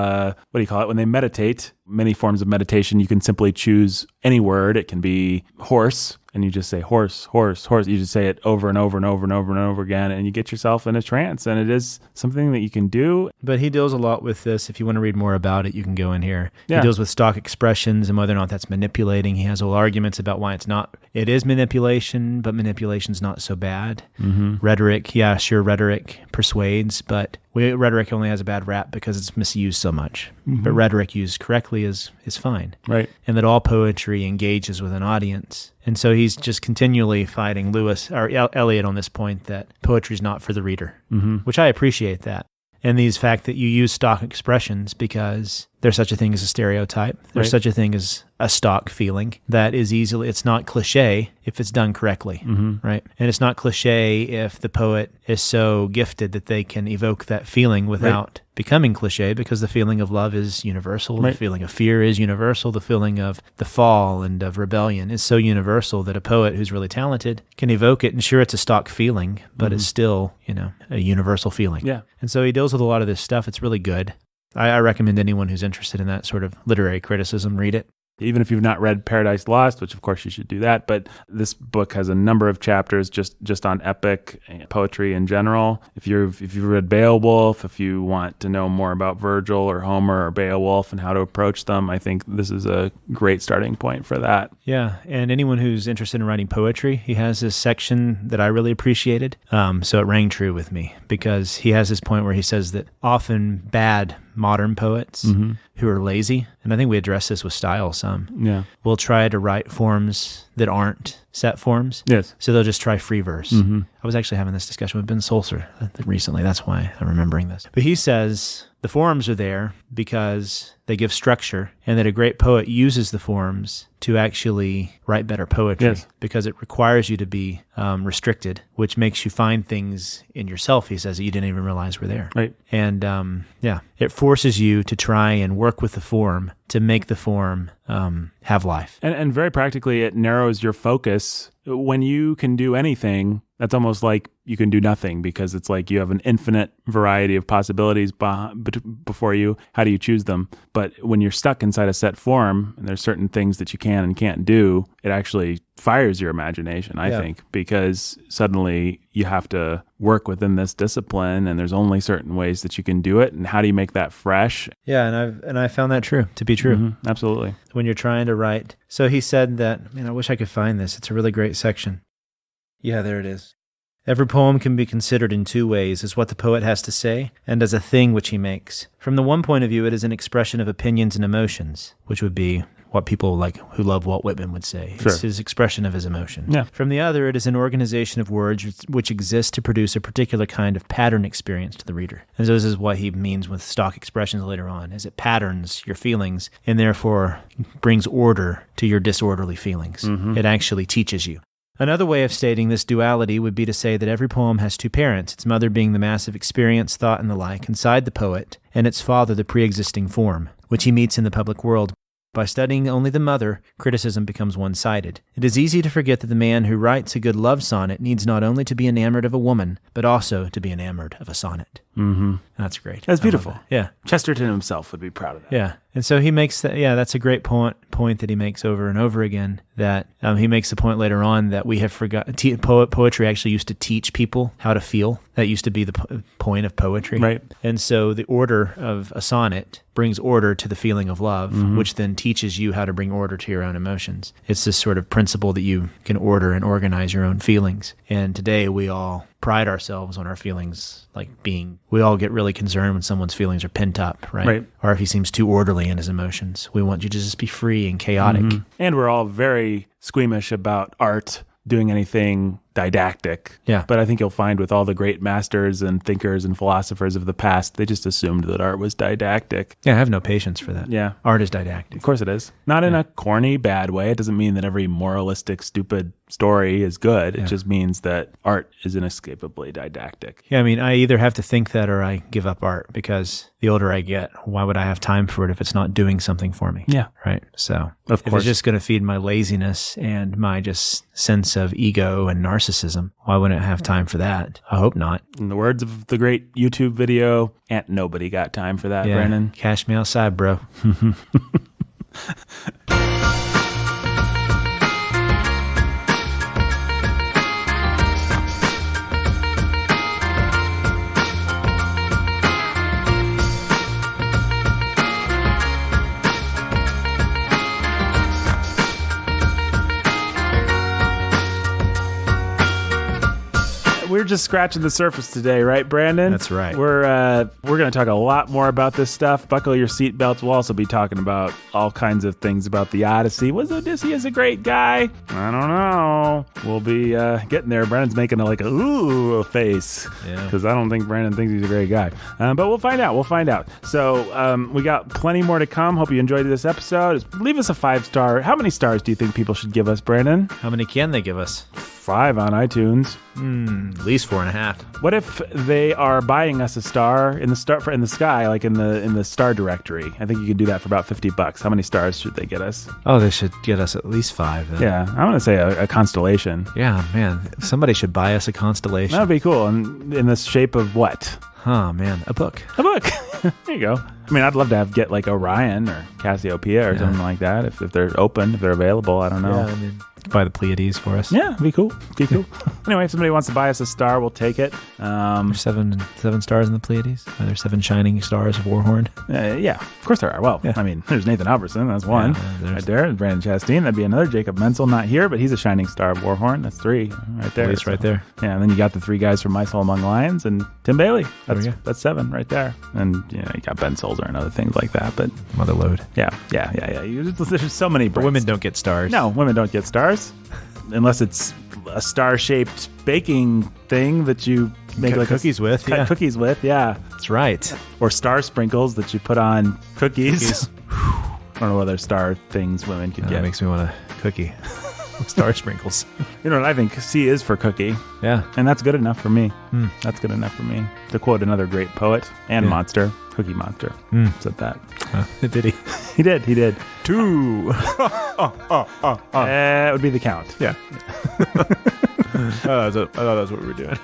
Speaker 1: when they meditate, many forms of meditation, you can simply choose any word. It can be horse, and you just say horse, horse, horse. You just say it over and over and over and over and over again, and you get yourself in a trance, and it is something that you can do.
Speaker 3: But he deals a lot with this. If you want to read more about it, you can go in here.
Speaker 1: Yeah.
Speaker 3: He deals with stock expressions and whether or not that's manipulating. He has whole arguments about why it is manipulation, but manipulation's not so bad.
Speaker 1: Mm-hmm.
Speaker 3: Rhetoric, yeah, sure, rhetoric persuades, but rhetoric only has a bad rap because it's misused so much. Mm-hmm. But rhetoric used correctly is fine.
Speaker 1: Right.
Speaker 3: And that all poetry engages with an audience. And so he's just continually fighting Eliot on this point that poetry is not for the reader, which I appreciate that. And the fact that you use stock expressions because there's such a thing as a stereotype. There's such a thing as a stock feeling that is it's not cliche if it's done correctly, right? And it's not cliche if the poet is so gifted that they can evoke that feeling without becoming cliche, because the feeling of love is universal. The feeling of fear is universal. The feeling of the fall and of rebellion is so universal that a poet who's really talented can evoke it. And sure, it's a stock feeling, but it's still, a universal feeling.
Speaker 1: Yeah.
Speaker 3: And so he deals with a lot of this stuff. It's really good. I recommend anyone who's interested in that sort of literary criticism read it.
Speaker 1: Even if you've not read Paradise Lost, which of course you should do that, but this book has a number of chapters just on epic poetry in general. If you've read Beowulf, if you want to know more about Virgil or Homer or Beowulf and how to approach them, I think this is a great starting point for that.
Speaker 3: Yeah, and anyone who's interested in writing poetry, he has this section that I really appreciated. So it rang true with me because he has this point where he says that often bad modern poets who are lazy, and I think we address this with style some, will try to write forms that aren't set forms.
Speaker 1: Yes.
Speaker 3: So they'll just try free verse. I was actually having this discussion with Ben Sulzer recently. That's why I'm remembering this. But he says the forms are there because they give structure, and that a great poet uses the forms to actually write better poetry because it requires you to be restricted, which makes you find things in yourself, he says, that you didn't even realize were there.
Speaker 1: Right.
Speaker 3: And it forces you to try and work with the form to make the form have life.
Speaker 1: And very practically, it narrows your focus. When you can do anything, that's almost like you can do nothing, because it's like you have an infinite variety of possibilities before you. How do you choose them? But when you're stuck inside a set form and there's certain things that you can and can't do, it actually fires your imagination, I think, because suddenly you have to work within this discipline and there's only certain ways that you can do it. And how do you make that fresh?
Speaker 3: Yeah, and I found that to be true.
Speaker 1: Absolutely.
Speaker 3: When you're trying to write. So he said that, I wish I could find this. It's a really great section. Yeah, there it is. Every poem can be considered in two ways, as what the poet has to say and as a thing which he makes. From the one point of view, it is an expression of opinions and emotions, which would be what people who love Walt Whitman would say.
Speaker 1: Sure.
Speaker 3: It's his expression of his emotion.
Speaker 1: Yeah.
Speaker 3: From the other, it is an organization of words which exist to produce a particular kind of pattern experience to the reader. And so this is what he means with stock expressions later on, is it patterns your feelings and therefore brings order to your disorderly feelings. It actually teaches you. Another way of stating this duality would be to say that every poem has two parents, its mother being the mass of experience, thought, and the like inside the poet, and its father the pre-existing form, which he meets in the public world. By studying only the mother, criticism becomes one-sided. It is easy to forget that the man who writes a good love sonnet needs not only to be enamored of a woman, but also to be enamored of a sonnet. That's great.
Speaker 1: That's beautiful.
Speaker 3: Yeah.
Speaker 1: Chesterton himself would be proud of that.
Speaker 3: Yeah. And so he makes that, that's a great point that he makes over and over again, that he makes the point later on that we have forgotten, poetry actually used to teach people how to feel. That used to be the point of poetry.
Speaker 1: Right.
Speaker 3: And so the order of a sonnet brings order to the feeling of love, which then teaches you how to bring order to your own emotions. It's this sort of principle that you can order and organize your own feelings. And today we all pride ourselves on our feelings, we all get really concerned when someone's feelings are pent up, right? Or if he seems too orderly in his emotions. We want you to just be free and chaotic.
Speaker 1: And we're all very squeamish about art doing anything didactic.
Speaker 3: Yeah.
Speaker 1: But I think you'll find with all the great masters and thinkers and philosophers of the past, they just assumed that art was didactic.
Speaker 3: Yeah, I have no patience for that.
Speaker 1: Yeah.
Speaker 3: Art is didactic.
Speaker 1: Of course it is. Not in a corny, bad way. It doesn't mean that every moralistic, stupid story is good. It just means that art is inescapably didactic.
Speaker 3: Yeah, I mean, I either have to think that or I give up art, because the older I get, why would I have time for it if it's not doing something for me?
Speaker 1: Yeah.
Speaker 3: Right? So
Speaker 1: Of
Speaker 3: if
Speaker 1: course.
Speaker 3: it's just going to feed my laziness and my just sense of ego and narcissism, why wouldn't I have time for that? I hope not.
Speaker 1: In the words of the great YouTube video, "Ain't nobody got time for that," Brandon.
Speaker 3: Cash me outside, bro.
Speaker 1: We're just scratching the surface today, right, Brandon?
Speaker 3: That's right.
Speaker 1: We're going to talk a lot more about this stuff. Buckle your seatbelts. We'll also be talking about all kinds of things about the Odyssey. Was Odysseus a great guy? I don't know. We'll be getting there. Brandon's making a ooh face, because I don't think Brandon thinks he's a great guy. But we'll find out. We'll find out. So we got plenty more to come. Hope you enjoyed this episode. Just leave us a 5-star. How many stars do you think people should give us, Brandon?
Speaker 3: How many can they give us?
Speaker 1: 5 on iTunes.
Speaker 3: At least 4.5.
Speaker 1: What if they are buying us a star in the sky, like in the star directory? I think you can do that for about $50. How many stars should they get us?
Speaker 3: Oh, they should get us at least 5. Then.
Speaker 1: Yeah, I'm gonna say a constellation.
Speaker 3: Yeah, man. Somebody should buy us a constellation.
Speaker 1: That would be cool. And in the shape of what?
Speaker 3: Oh, man. A book.
Speaker 1: A book. There you go. I mean, I'd love to get like Orion or Cassiopeia or something like that if they're open, if they're available. I don't know.
Speaker 3: Yeah, I mean, buy the Pleiades for us.
Speaker 1: Yeah, it'd be cool. Anyway, if somebody wants to buy us a star, we'll take it.
Speaker 3: There's seven stars in the Pleiades. Are there 7 shining stars of Warhorn?
Speaker 1: Yeah, of course there are. Well, I mean, there's Nathan Albertson. That's one. Right there. And Brandon Chastain. That'd be another. Jacob Menzel, not here, but he's a shining star of Warhorn. That's 3 right there.
Speaker 3: At least right there.
Speaker 1: Yeah, and then you got the 3 guys from My Soul Among Lions and Tim Bailey. That's 7 right there. And you got Ben Solzer and other things like that. But
Speaker 3: Mother Lode.
Speaker 1: Yeah. There's so many.
Speaker 3: But women don't get stars.
Speaker 1: No, women don't get stars. Unless it's a star-shaped baking thing that you make
Speaker 3: cut cookies with.
Speaker 1: Cut cookies with, yeah.
Speaker 3: That's right.
Speaker 1: Or star sprinkles that you put on cookies. I don't know what other star things women could get.
Speaker 3: That makes me want a cookie. Star sprinkles.
Speaker 1: You know what I think? C is for cookie.
Speaker 3: Yeah.
Speaker 1: And that's good enough for me. That's good enough for me. To quote another great poet and monster, Cookie Monster, said that.
Speaker 3: Did he?
Speaker 1: He did.
Speaker 3: 2.
Speaker 1: It would be the count.
Speaker 3: Yeah. I thought that's what we were doing.